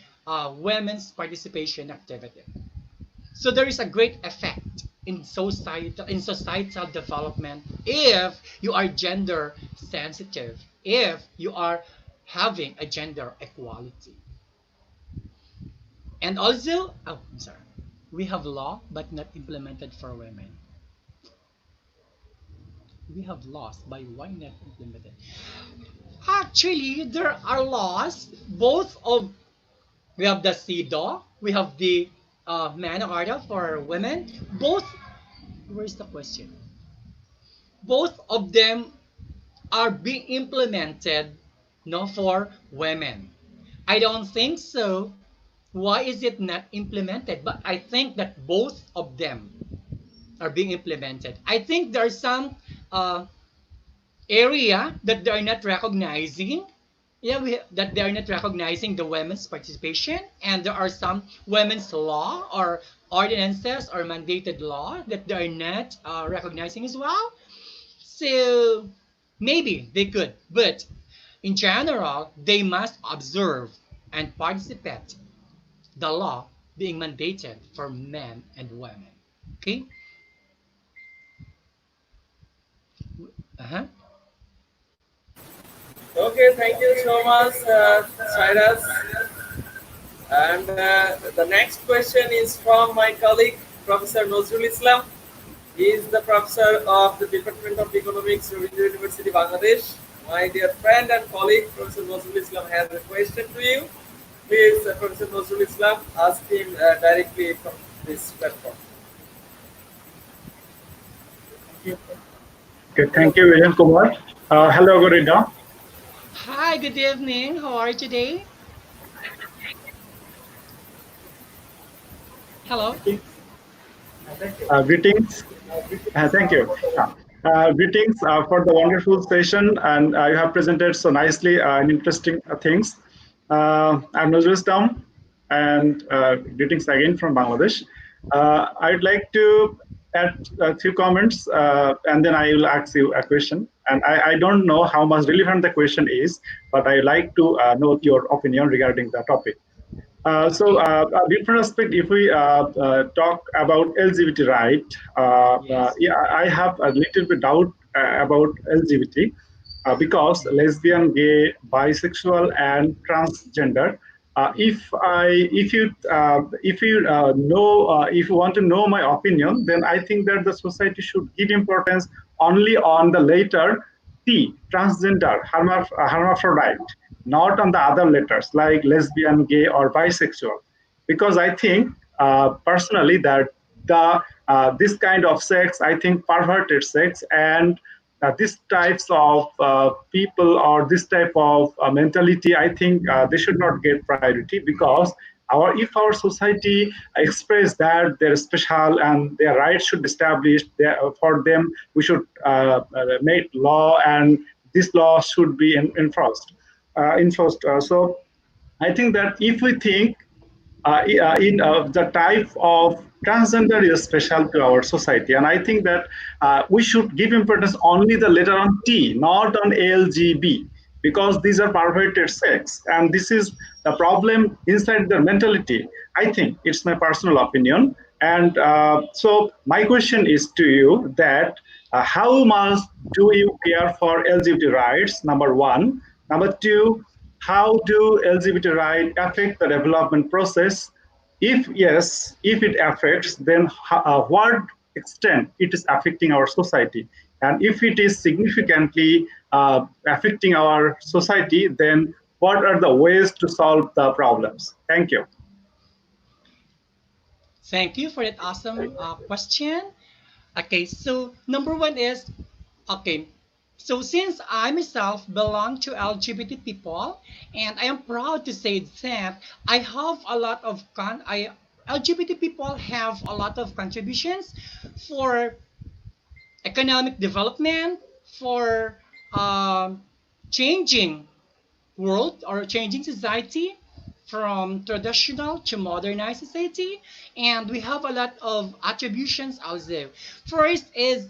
women's participation activity. So there is a great effect in societal development if you are gender sensitive, if you are having a gender equality. And also, oh, I'm sorry, we have law but not implemented for women. We have laws, by why not implemented? Actually, there are laws both of we have the CEDAW, we have the Mann for women. Both, where's the question? Both of them are being implemented no for women. I don't think so. Why is it not implemented? But I think that both of them are being implemented. I think there's some area that they are not recognizing. Yeah, that they are not recognizing the women's participation, and there are some women's law or ordinances or mandated law that they are not recognizing as well. So maybe they could, but in general, they must observe and participate the law being mandated for men and women. Okay. Uh-huh. Okay, thank you so much, Cyrus. And the next question is from my colleague, Professor Nozrul Islam. He is the professor of the Department of Economics, Rabindra University, Bangladesh. My dear friend and colleague, Professor Nozrul Islam, has a question to you. Please, Professor Nozrul Islam, ask him directly from this platform. Okay, thank you, Bezon Kumar. Hello, Ogorida. Hi, good evening. How are you today? Hello. Greetings. Thank you. Greetings for the wonderful session, and you have presented so nicely and interesting things. I'm Nazrul Islam, and greetings again from Bangladesh. I'd like to add a few comments, and then I will ask you a question. And I don't know how much relevant the question is, but I like to know your opinion regarding the topic. Okay. A different aspect, if we talk about LGBT right, Yes. yeah, I have a little bit doubt about LGBT because Mhm. lesbian, gay, bisexual, and transgender. Yes. If you know if you want to know my opinion, then I think that the society should give importance only on the letter T, transgender, hermaphrodite, not on the other letters like lesbian, gay, or bisexual, because I think personally that the this kind of sex, I think perverted sex, and these types of people or this type of mentality, I think they should not get priority because if our society express that they're special and their rights should be established for them, we should make law and this law should be enforced. So I think that if we think in the type of transgender is special to our society, and I think that we should give importance only the letter on T, not on LGB, because these are perverted sex, and this is the problem inside their mentality. I think it's my personal opinion. And so my question is to you that how much do you care for LGBT rights? Number one. Number two, how do LGBT rights affect the development process? If yes, if it affects, then what extent it is affecting our society? And if it is significantly affecting our society, then what are the ways to solve the problems? Thank you. Thank you for that awesome question. Okay, so number one is okay. So since I myself belong to LGBT people, and I am proud to say that I have a lot of LGBT people have a lot of contributions for economic development, for changing world or changing society from traditional to modernized society, and we have a lot of attributions also. First is,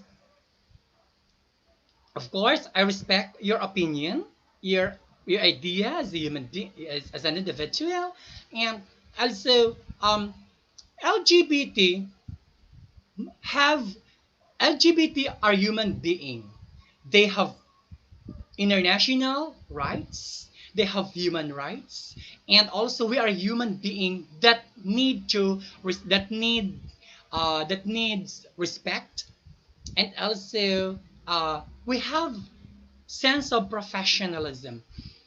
of course, I respect your opinion, your your idea as a human being, as an individual, and also LGBT have LGBT are human being. They have international rights. They have human rights, and also we are human being that need to that needs respect, and also we have sense of professionalism.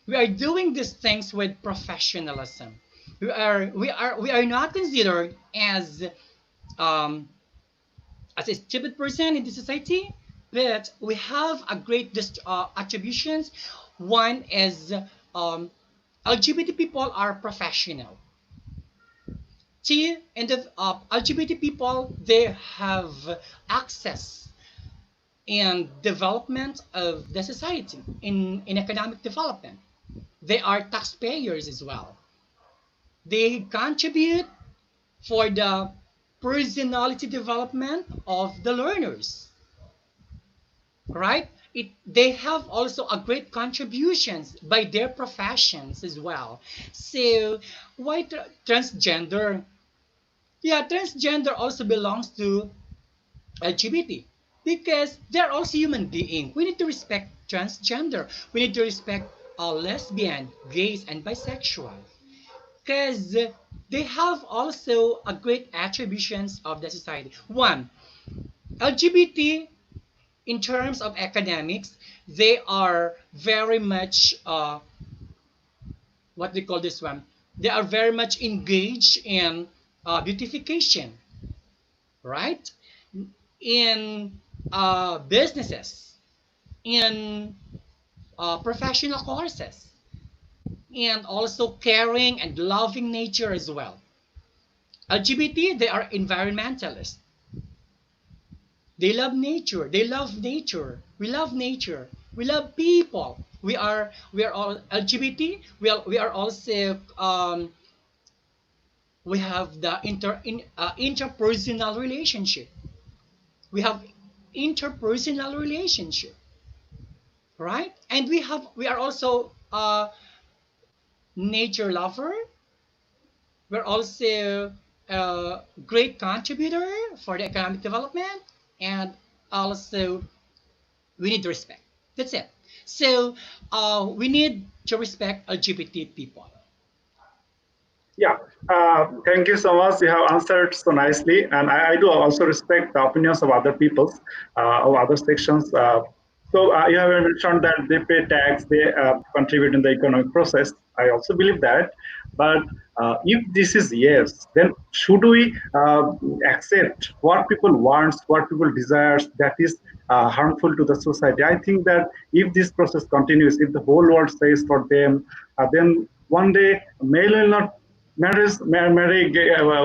We are doing these things with professionalism. We are not considered um, as a stupid person in the society, but we have a great attributions. One is LGBT people are professional. Two, and the LGBT people, they have access and development of the society in economic development. They are taxpayers as well. They contribute for the personality development of the learners, right? They have also a great contributions by their professions as well. So why transgender? Yeah, transgender also belongs to LGBT because they're also human being. We need to respect transgender. We need to respect lesbian, gays, and bisexual because they have also a great attributions of the society. One, LGBT in terms of academics, they are very much what they call this one. They are very much engaged in beautification, right? In businesses, in professional courses, and also caring and loving nature as well. LGBT, they are environmentalists. They love nature. They love nature. We love nature. We love people. We are all LGBT. We are also we have the interpersonal relationship. We have interpersonal relationship, right? And we are also nature lover. We're also a great contributor for the economic development, and also we need to respect. That's it. So we need to respect LGBT people. Yeah, thank you so much. You have answered so nicely, and I do also respect the opinions of other people's, of other sections. So you have mentioned that they pay tax, they contribute in the economic process. I also believe that, but if this is yes, then should we accept what people wants, what people desires that is harmful to the society? I think that if this process continues, if the whole world says for them, then one day male will not marry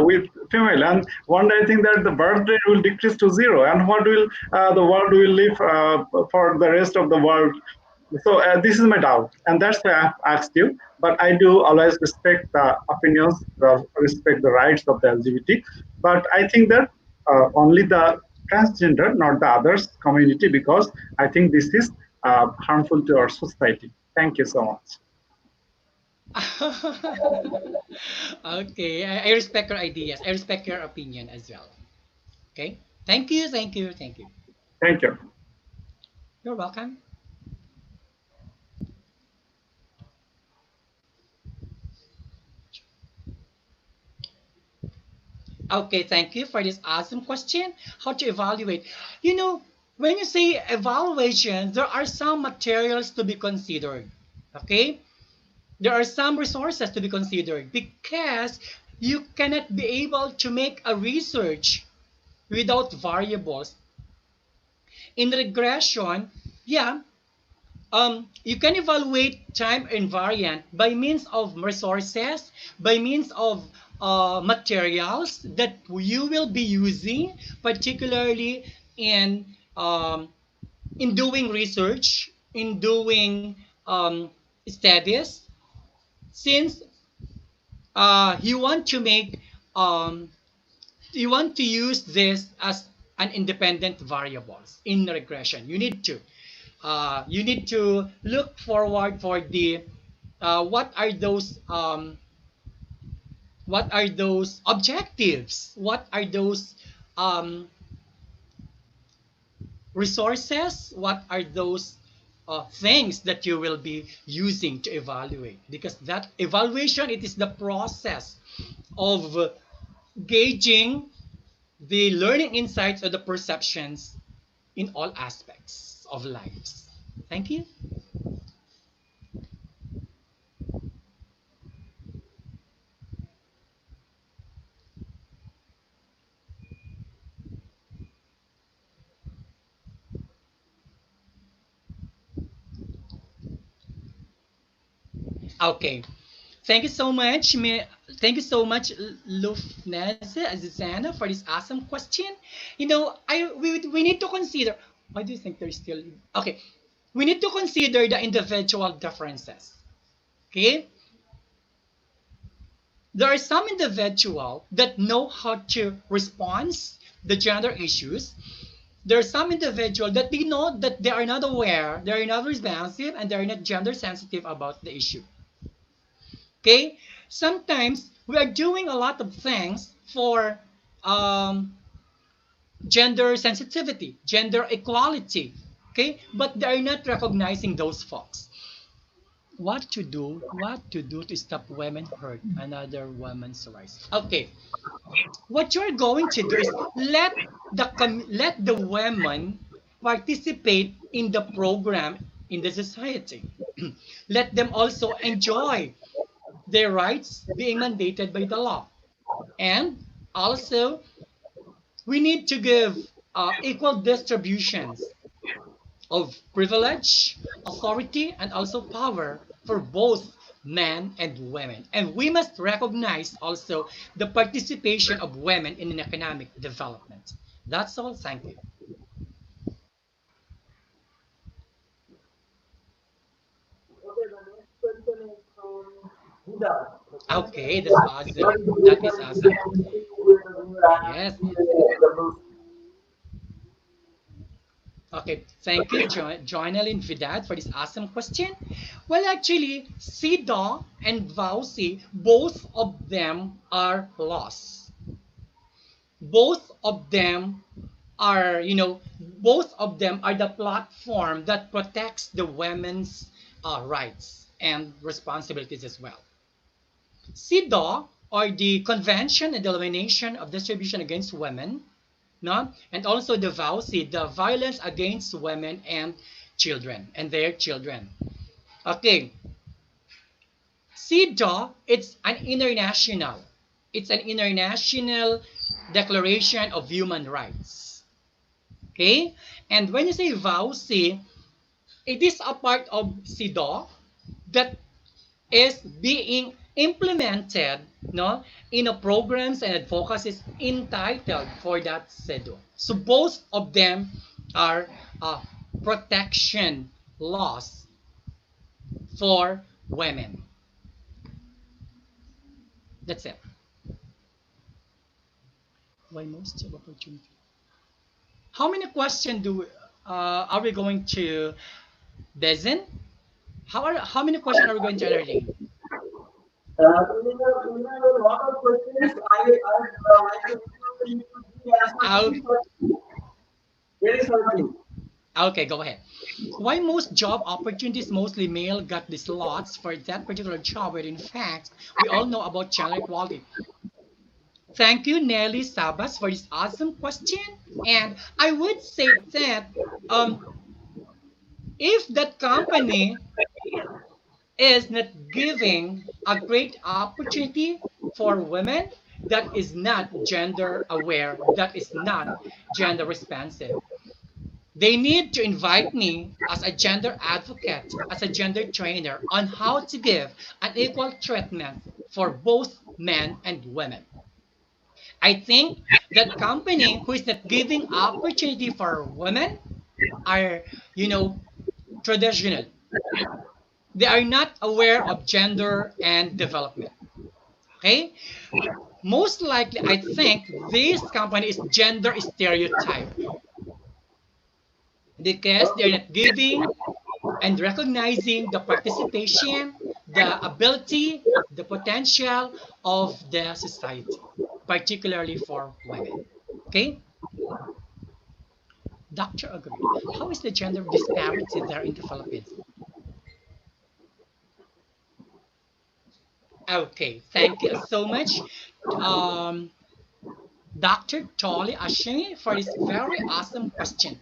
with female, and one day I think that the birth rate will decrease to zero, and what will the world will live for the rest of the world. So this is my doubt, and that's why I asked you. But I do always respect the opinions, respect the rights of the LGBT. But I think that only the transgender, not the others community, because I think this is harmful to our society. Thank you so much. Okay, I respect your ideas. I respect your opinion as well. Okay, thank you, thank you, thank you. Thank you. You're welcome. Okay, thank you for this awesome question. How to evaluate? You know, when you say evaluation, there are some materials to be considered. Okay, there are some resources to be considered because you cannot be able to make a research without variables. In regression, yeah, you can evaluate time invariant by means of resources, by means of materials that you will be using, particularly in um, in doing research, in doing studies, since you want to make um, you want to use this as an independent variables in regression. You need to look forward for the what are those objectives, what are those um, resources, what are those things that you will be using to evaluate, because that evaluation, it is the process of gauging the learning insights or the perceptions in all aspects of lives. Thank you. Okay. Thank you so much. Thank you so much, Lufnez Azizana, for this awesome question. You know, we need to consider. Why do you think there's still okay? We need to consider the individual differences. Okay, there are some individual that know how to respond the gender issues. There are some individual that they know that they are not aware, they are not responsive, and they are not gender sensitive about the issue. Okay, sometimes we are doing a lot of things for um, gender sensitivity, gender equality. Okay, but they are not recognizing those folks. What to do to stop women hurt another woman's rights? Okay, what you're going to do is let the women participate in the program in the society. Let them also enjoy their rights being mandated by the law. And also, we need to give equal distributions of privilege, authority, and also power for both men and women. And we must recognize also the participation of women in economic development. That's all. Thank you. Okay, that's awesome. That is awesome. Yes. Okay, thank you, Joanelin Vidal, for this awesome question. Well, actually, SIDA and VAUSI, both of them are laws. Both of them are, both of them are the platform that protects the women's rights and responsibilities as well. SIDA, or the Convention and Elimination of Discrimination Against Women, no? And also the VAUSI, the Violence Against Women and Children and their children. Okay, CEDAW, it's an international declaration of human rights. Okay, and when you say VAUSI, it is a part of CEDAW that is being implemented, no, in a programs and advocacies entitled for that CEDAW. So both of them are protection laws for women. That's it. Why most job opportunity? How many questions are we going to Bezin? How many questions are we going to entertain? We have a lot of questions. I like to give the answer I'll, very shortly. okay, go ahead. Why most job opportunities mostly male got the slots for that particular job, where in fact we all know about gender equality? Thank you, Nelly Sabas, for this awesome question. And I would say that um, if that company is not giving a great opportunity for women, that is not gender aware, that is not gender responsive. They need to invite me as a gender advocate, as a gender trainer on how to give an equal treatment for both men and women. I think that company who is not giving opportunity for women are, you know, traditional. They are not aware of gender and development. Okay? Most likely, I think this company is gender stereotype because they're not giving and recognizing the participation, the ability, the potential of the society, particularly for women. Okay? Dr. Ogorida, how is the gender disparity there in the Philippines? Okay, thank you so much, um, Dr. Tolly Ashingi, for this very awesome question.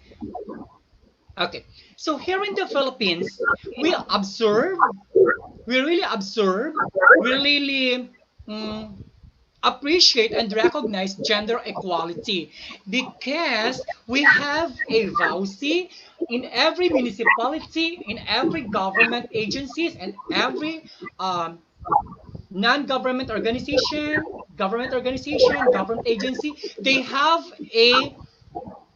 Okay, so here in the Philippines, we observe, we really observe, we really mm, appreciate and recognize gender equality because we have a VAUSI in every municipality, in every government agencies, and every um, government agency. They have a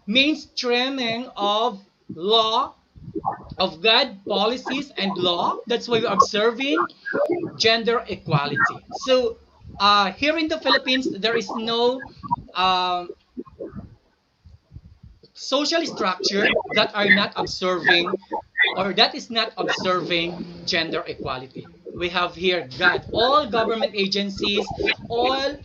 mainstreaming of law, of God policies and law. That's why we're observing gender equality. So here in the Philippines, there is no um, social structure that are not observing or that is not observing gender equality. We have here God, all government agencies, all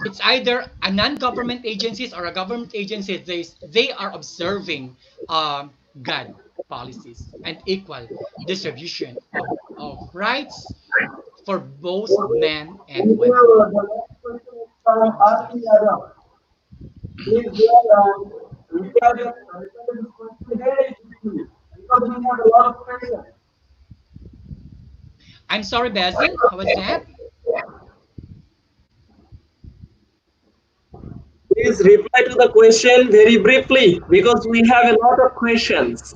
it's either a non-government agencies or a government agency. They are observing God policies and equal distribution of rights for both men and Thank women. you. The next question is from Arti Yadav. Please reply this question very quickly because we have a lot of questions. I'm sorry, Bezin. How was that? Please reply to the question very briefly because we have a lot of questions.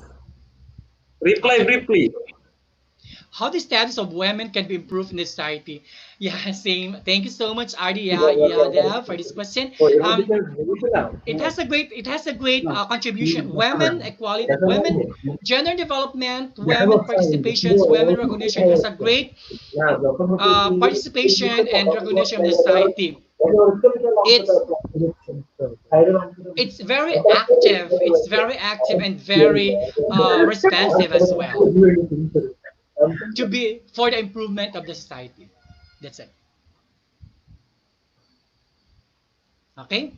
Reply Okay. briefly. How the status of women can be improved in the society? Yeah, same. Thank you so much, Ardia Yadav, for this question. It has a great contribution. Women equality, women gender development, women participations, women recognition has a great participation and recognition of the society. It's it's very active. It's very active and very responsive as well to be for the improvement of the society. That's it. Okay.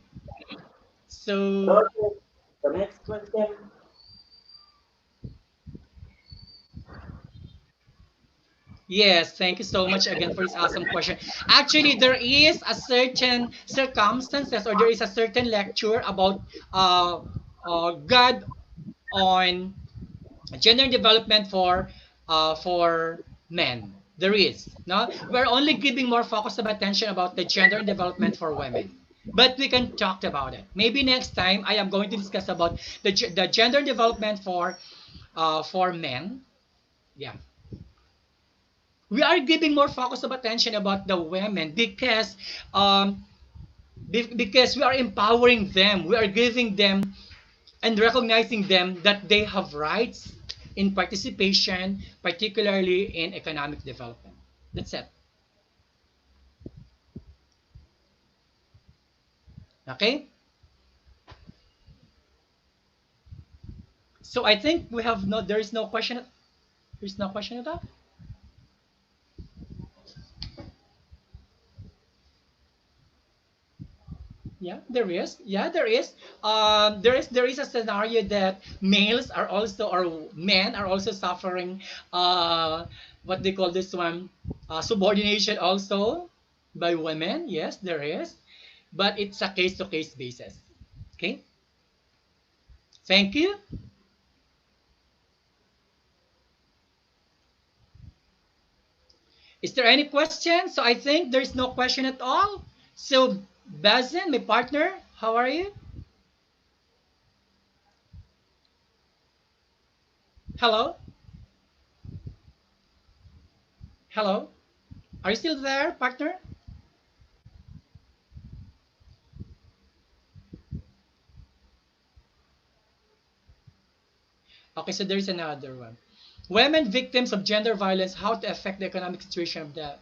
So Okay. The next question. yes, thank you so much again for this awesome question. Actually, there is a certain circumstances or there is a certain lecture about God on gender development for men. There is no. We're only giving more focus of attention about the gender development for women. But we can talk about it. Maybe next time I am going to discuss about the gender development for men. Yeah, we are giving more focus of attention about the women um, because we are empowering them. We are giving them and recognizing them that they have rights in participation, particularly in economic development. That's it. Okay. So I think we have no. There is no question. There is no question at all. Yeah, there is. Yeah, there is. There is a scenario that males are also, or men are also suffering. What they call this one, subordination also by women. Yes, there is, but it's a case to case basis. Okay. Thank you. Is there any question? So I think there's no question at all. So Bazin, my partner, how are you? Hello, hello. Are you still there, partner? Okay, so there's another one. Women victims of gender violence, how to affect the economic situation of the.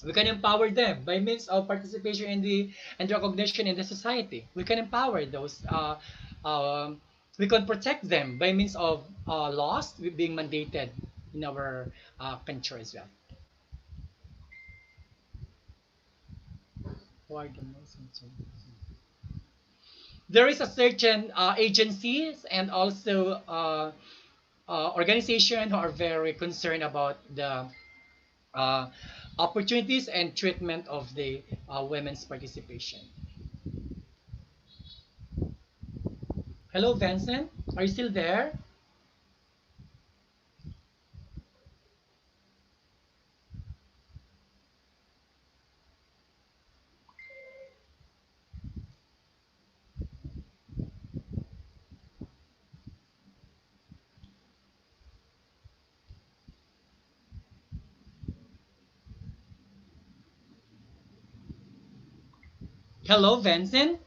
We can empower them by means of participation in the and recognition in the society. We can empower those. We can protect them by means of laws being mandated in our country as well. Who are the most concerned? There is a certain agencies and also organization who are very concerned about the uh, opportunities and treatment of the women's participation. Hello, Vincent. Are you still there? Hello, Vincent.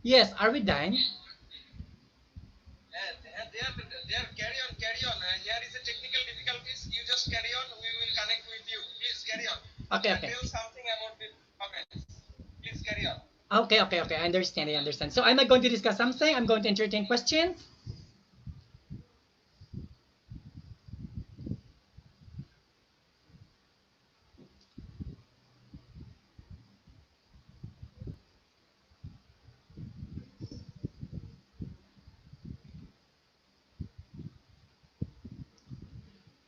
Yes, are we done? There, carry on, carry on. Here is a technical difficulties. You just carry on. We will connect with you. Please carry on. Okay, okay. Tell something about the comments. Please carry on. Okay, okay, okay. I understand. I understand. So, am I going to discuss something? I'm going to entertain questions.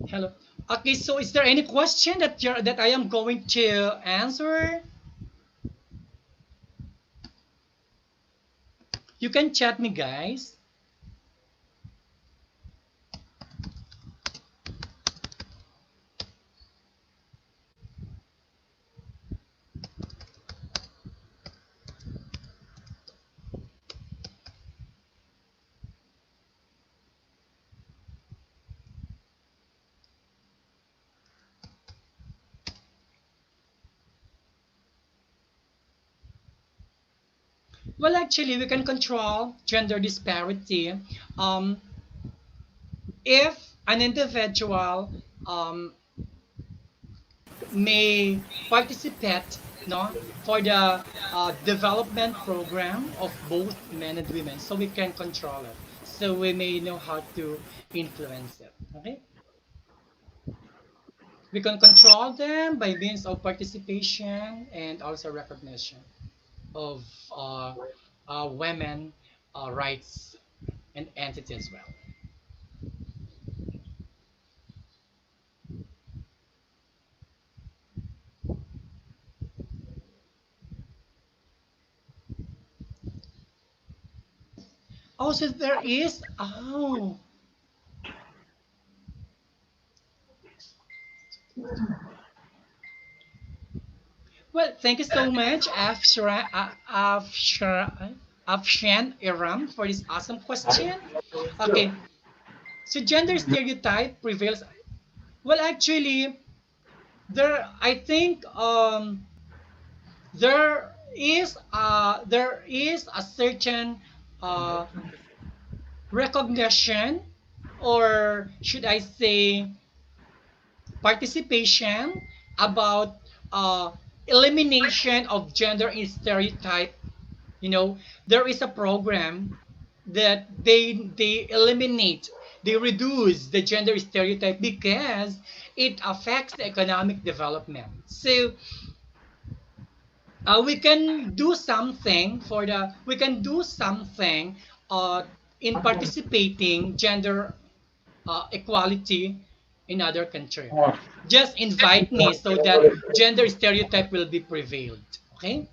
Hello. Okay, so is there any question that I am going to answer? You can chat me, guys. Well, actually, we can control gender disparity um, if an individual um, may participate, no, for the development program of both men and women, so we can control it. So we may know how to influence it. Okay, we can control them by means of participation and also recognition of women rights and entity as well. Also, there is well, thank you so much, Afshan Iram, for this awesome question. Okay, so gender stereotype prevails. Well, actually, I think there is a certain uh, recognition or should I say participation about uh, elimination of gender stereotype. You know, there is a program that they eliminate, they reduce the gender stereotype because it affects the economic development. So we can do something for the we can do something in participating gender equality in other country. Just invite me so that gender stereotype will be prevailed. Okay.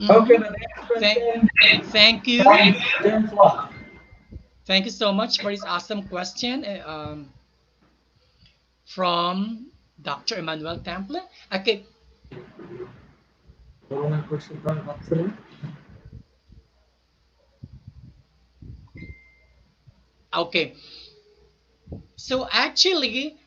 Okay, Mm-hmm. the next Thank, question thank you. from James Law. Thank you so much for this awesome question from Dr. Emmanuel Temple. Okay, okay. So actually,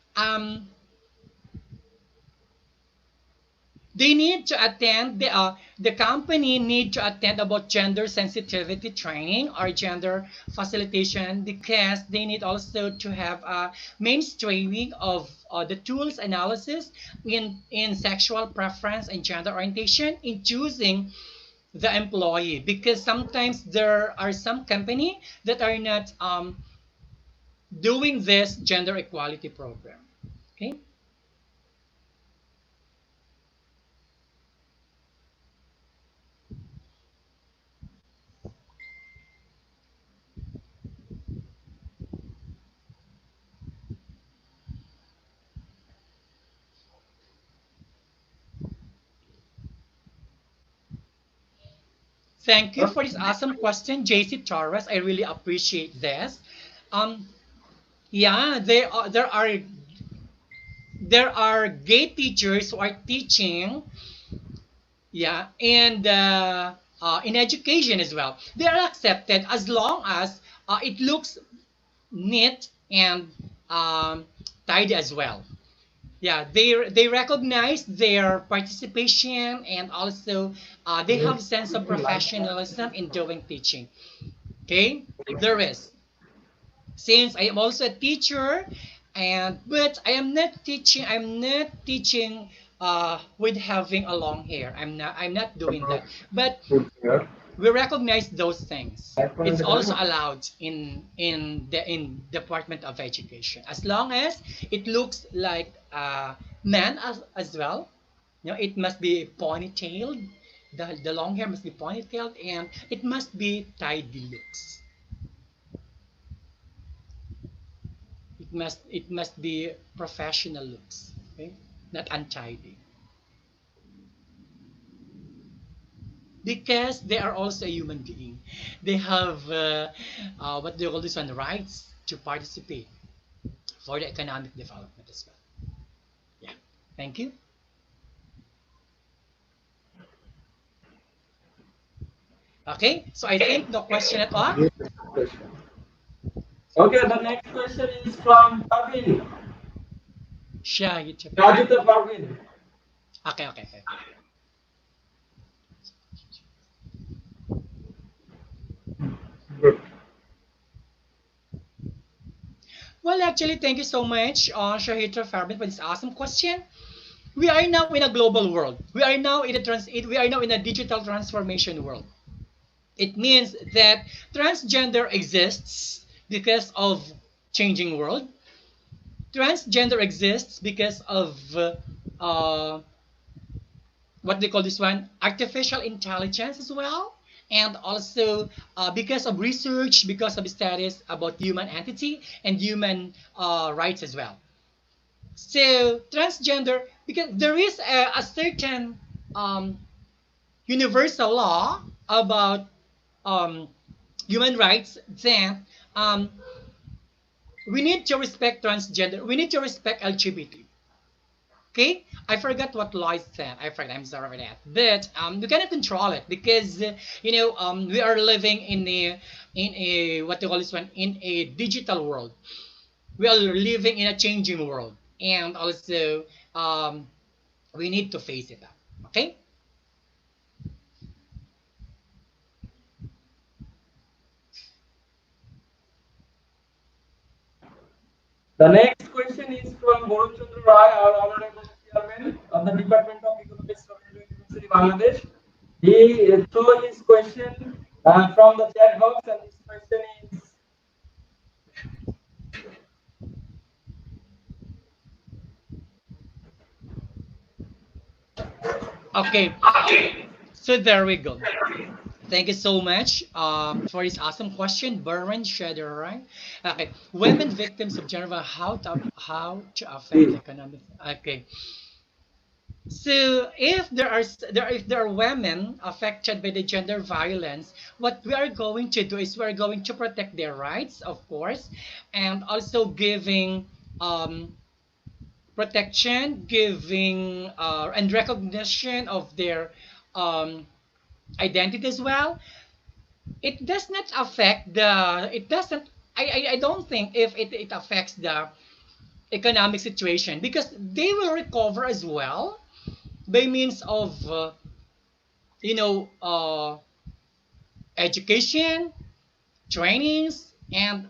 they need to attend the company need to attend about gender sensitivity training or gender facilitation because they need also to have a mainstreaming of the tools analysis in sexual preference and gender orientation in choosing the employee because sometimes there are some company that are not doing this gender equality program. Okay. Thank you for this awesome question, JC Torres. I really appreciate this. Um, yeah, there are gay teachers who are teaching, yeah, and in education as well. They are accepted as long as it looks neat and tidy as well. Yeah, they recognize their participation and also they have sense of professionalism in doing teaching. Okay, there is, since I am also a teacher, and but I'm not teaching with having a long hair. I'm not doing that, but we recognize those things. It's also allowed in Department of Education as long as it looks like a man as well. It must be ponytailed. The long hair must be ponytailed and it must be tidy looks. It must be professional looks, okay? Not untidy. Because they are also a human being. They have what they call this one, rights to participate for the economic development as well. Yeah. Thank you. Okay. So I think no question at all. Okay, the next question is from Pavin. Siya, YouTube. Rajita Pavin. Okay, okay, okay. Well, actually, thank you so much, Shahitra Farbin, for this awesome question. We are now in a global world. We are now in a digital transformation world. It means that transgender exists because of changing world. Transgender exists because of uh, what they call this one, artificial intelligence as well, and also because of research, because of studies about human entity and human rights as well. So transgender, because there is a certain um, universal law about um, human rights, then um, we need to respect transgender. We need to respect LGBT. Okay, I forgot what Lloyd said. I forgot. I'm sorry for that. But we cannot control it because we are living in a what they call this one, in a digital world. We are living in a changing world, and also um, we need to face it up. Okay. The next question is from Borun Chandra Rai, our Honorable Chairman of the Department of Economics, Rabindra University, Bangladesh. He threw his question from the chat box, and his question is Okay. So there we go. Thank you so much for this awesome question, Burren Shedder, right? Okay, women victims of gender violence, how to affect economic. Okay, so if there are women affected by the gender violence, what we are going to do is we are going to protect their rights, of course, and also giving protection, giving and recognition of their um, identity as well. It does not affect the it doesn't I don't think if it affects the economic situation because they will recover as well by means of you know uh, education, trainings, and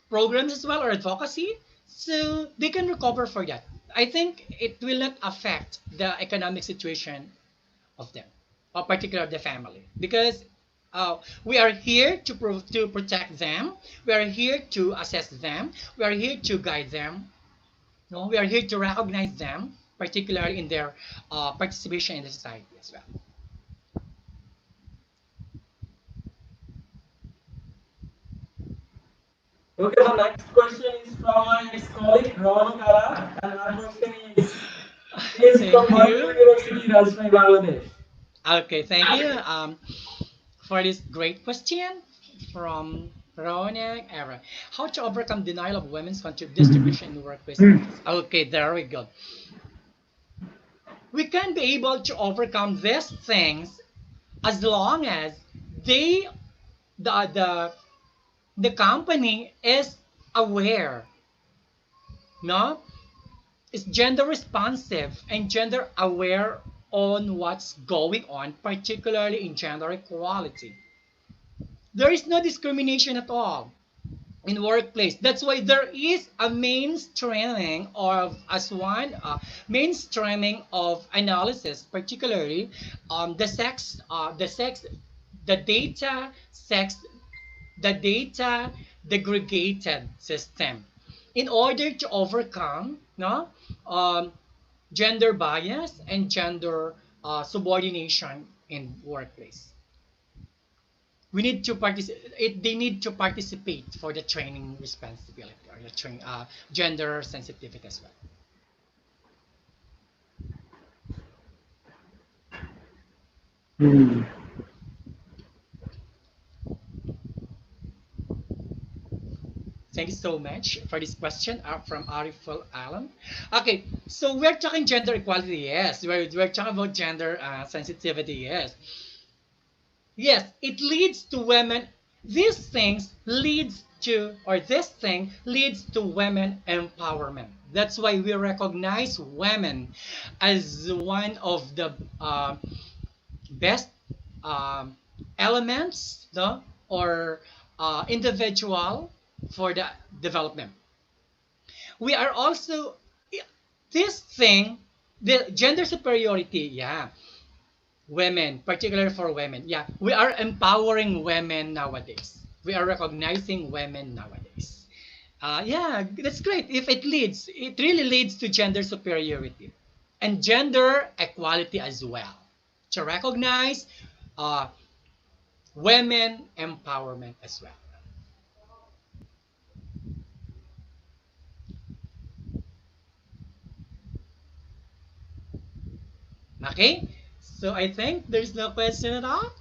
programs as well, or advocacy, so they can recover for that. I think it will not affect the economic situation of them, or particular the family, because we are here to protect them. We are here to assess them. We are here to guide them. No, we are here to recognize them, particularly in their participation in the society as well. okay. The next question is from my ex-colleague Ron Kara, and our question is from Thank Rabindra you. University, Rajshahi, Bangladesh. Okay, thank you for this great question from Ronak Era. How to overcome denial of women's distribution in workplace office? Okay, there we go. We can be able to overcome these things as long as they the the company is aware, no, is gender responsive and gender aware on what's going on, particularly in gender equality. There is no discrimination at all in workplace. That's why there is a mainstreaming of as one mainstreaming of analysis, particularly the sex, the data sex, the data degregated system, in order to overcome no gender bias and gender subordination in workplace. We need to participate. They need to participate for the training responsibility, or the gender sensitivity as well. Hmm. Thank you so much for this question from Ariful Alam. Okay, so we're talking gender equality. Yes, we're talking about gender sensitivity. Yes, yes, it leads to women. These things leads to, or this thing leads to women empowerment. That's why we recognize women as one of the best um, elements, no, or individual for the development. We are also this thing, the gender superiority. Yeah, women, particularly for women. Yeah, we are empowering women nowadays. We are recognizing women nowadays. Yeah, that's great. If it really leads to gender superiority and gender equality as well. To recognize uh, women empowerment as well. Okay? So I think there's no question at all.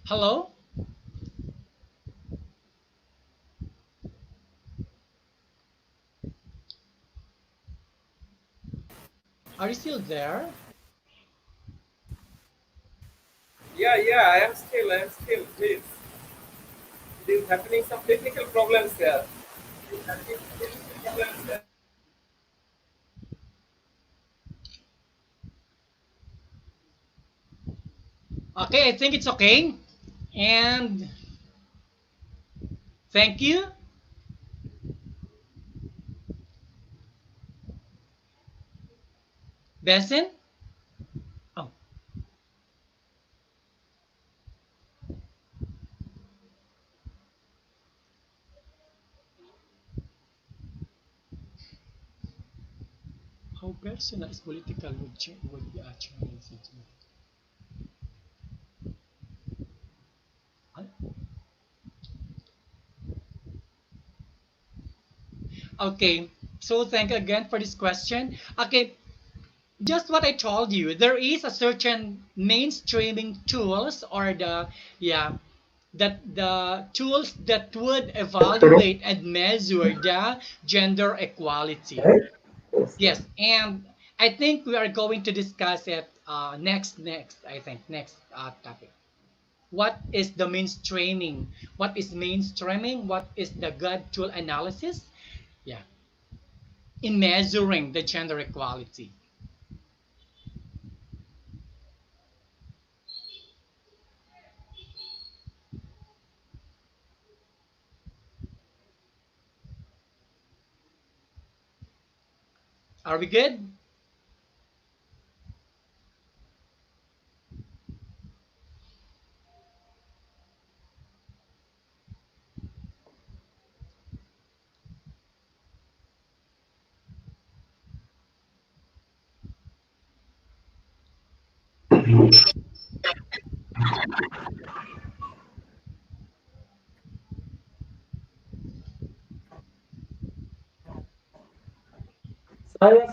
Hello? Are you still there? Yeah, yeah, I am still, please. It is happening some technical problems there. It is happening some technical problems there. Okay, I think it's okay. And thank you, Besin. Oh, how personal is political would be change it. Okay, so thank you again for this question. Okay, just what I told you, there is a certain mainstreaming tools or yeah, the tools that would evaluate and measure the gender equality. Yes, and I think we are going to discuss it next. I think next topic. What is the mainstreaming? What is mainstreaming? What is the good tool analysis? Yeah, in measuring the gender equality. Are we good? Cyrus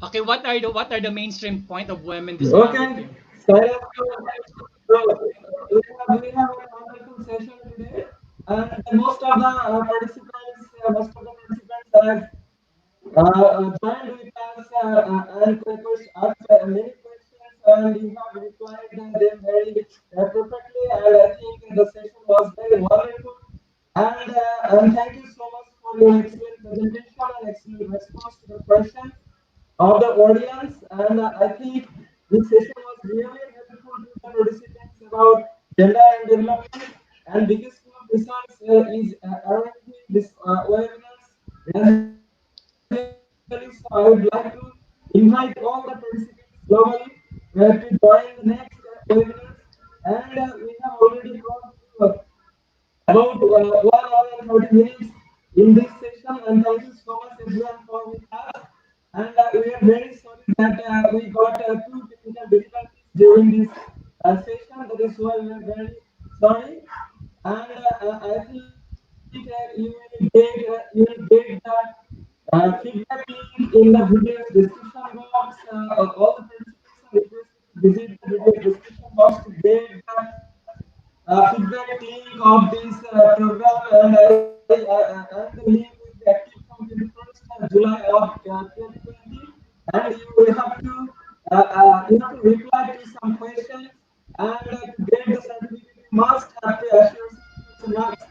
Okay, what are the mainstream point of women Okay, disparity? Cyrus, we have a wonderful session today, and most of the participants have joined with us and asked many questions, and you have replied them very perfectly. And I think the session was very wonderful. And thank you so much for your excellent presentation and excellent response to the questions of the audience. And I think this session was really helpful to the participants about gender and development. And biggest school of research is arranging this webinars regularly. So I would like to invite all the participants globally to join the next webinars. And we have already gone through about 1 hour and 30 minutes in this session. And thank you so much everyone for with us. And we are very sorry that we got two technical difficulties during this session. That is why we are very sorry. And I think you will get the feedback link in the video description box. All the participants are requested to visit the video description box to get the feedback link of this program, and the link will be active from 21st July of 2020. And you have to reply to some questions, and to get the certificate you must have to assure 60% marks,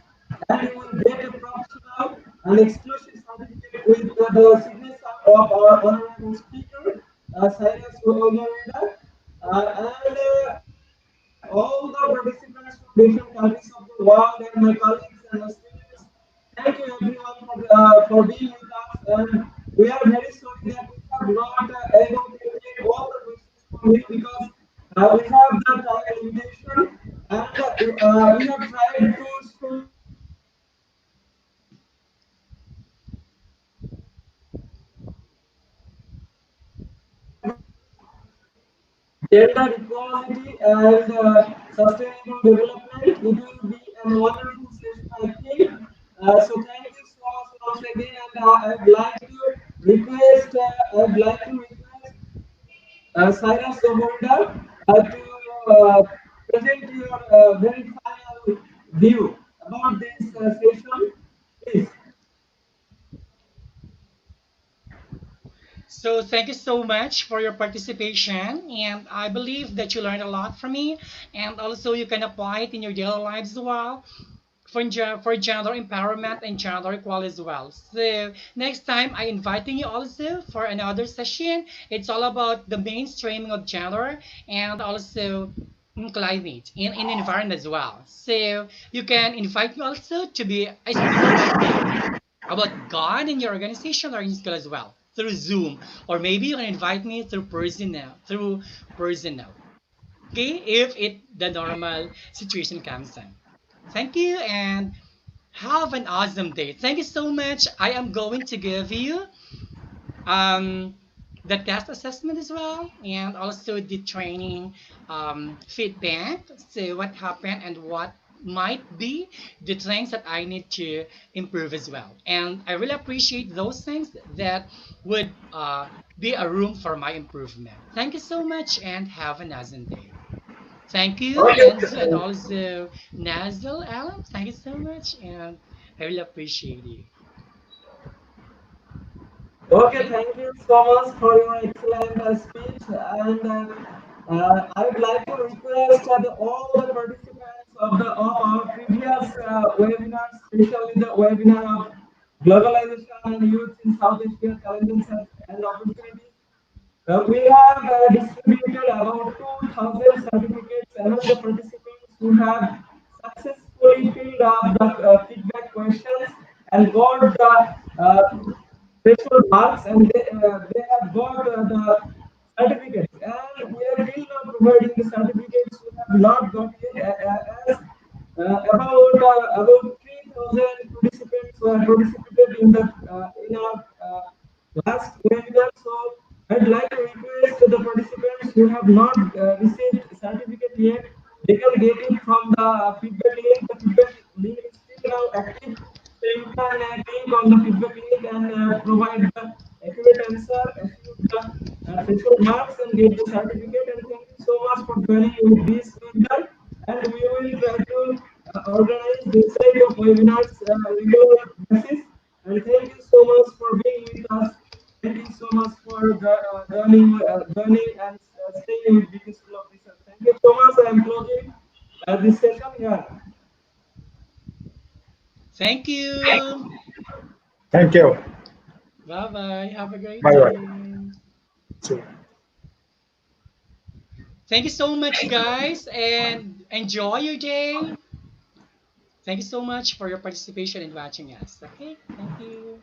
and you will get a professional and exclusive certificate with the signature of our honorable speaker, Cyrus O. And all the participants from different countries of the world and my colleagues and my students, thank you everyone for being with us. And we are very sorry that we have not able to take all the questions from you because we have the time limitation, and we have tried to spend gender equality and sustainable development. It will be a wonderful session, I think. So thank you so much once again, and I would like to request, I'd like to request Cyrus Ogorida to present your very final view about this session. Please. So thank you so much for your participation, and I believe that you learned a lot from me, and also you can apply it in your daily lives as well for gender empowerment and gender equality as well. So next time I inviting you also for another session. It's all about the mainstreaming of gender and also in climate in environment as well. So you can invite me also to be a speaker about God in your organization or in school as well through Zoom, or maybe you can invite me through personal. Okay, if it the normal situation comes in. Thank you and have an awesome day. Thank you so much. I am going to give you um, the test assessment as well and also the training feedback. So what happened and what might be the things that I need to improve as well. And I really appreciate those things that would be a room for my improvement. Thank you so much and have an awesome day. Thank you, Enzo, and Okay. also Nazil, Alan. Thank you so much, and I really appreciate you. Okay, Okay. thank you so much for your excellent speech. And I would like to request all the participants of our previous webinars, especially the webinar of globalization and youth in South Asia challenges and opportunities. We have distributed about 2,000 certificates among the participants who have successfully filled up the feedback questions and got the special marks, and they have got the certificates. And we are still not providing the certificates who have not got yet, as about 3,000 participants who have participated in our last webinar. So I'd like to request the participants who have not received certificate yet, they can get it from the feedback link. The feedback link is still now active. So you can click on the feedback link and provide the accurate answer, achieve the threshold marks, and get the certificate. And thank you so much for joining with this webinar. And we will try to organize this type of webinars regular basis. And thank you so much for being with us. Thank you so much for joining and staying with BK School of Research. Thank you so much. I am closing this session here. Thank you. Thank you. Bye bye. Have a great Bye day. bye. Thank you so much, guys, and enjoy your day. Thank you so much for your participation and watching us. Okay. Thank you.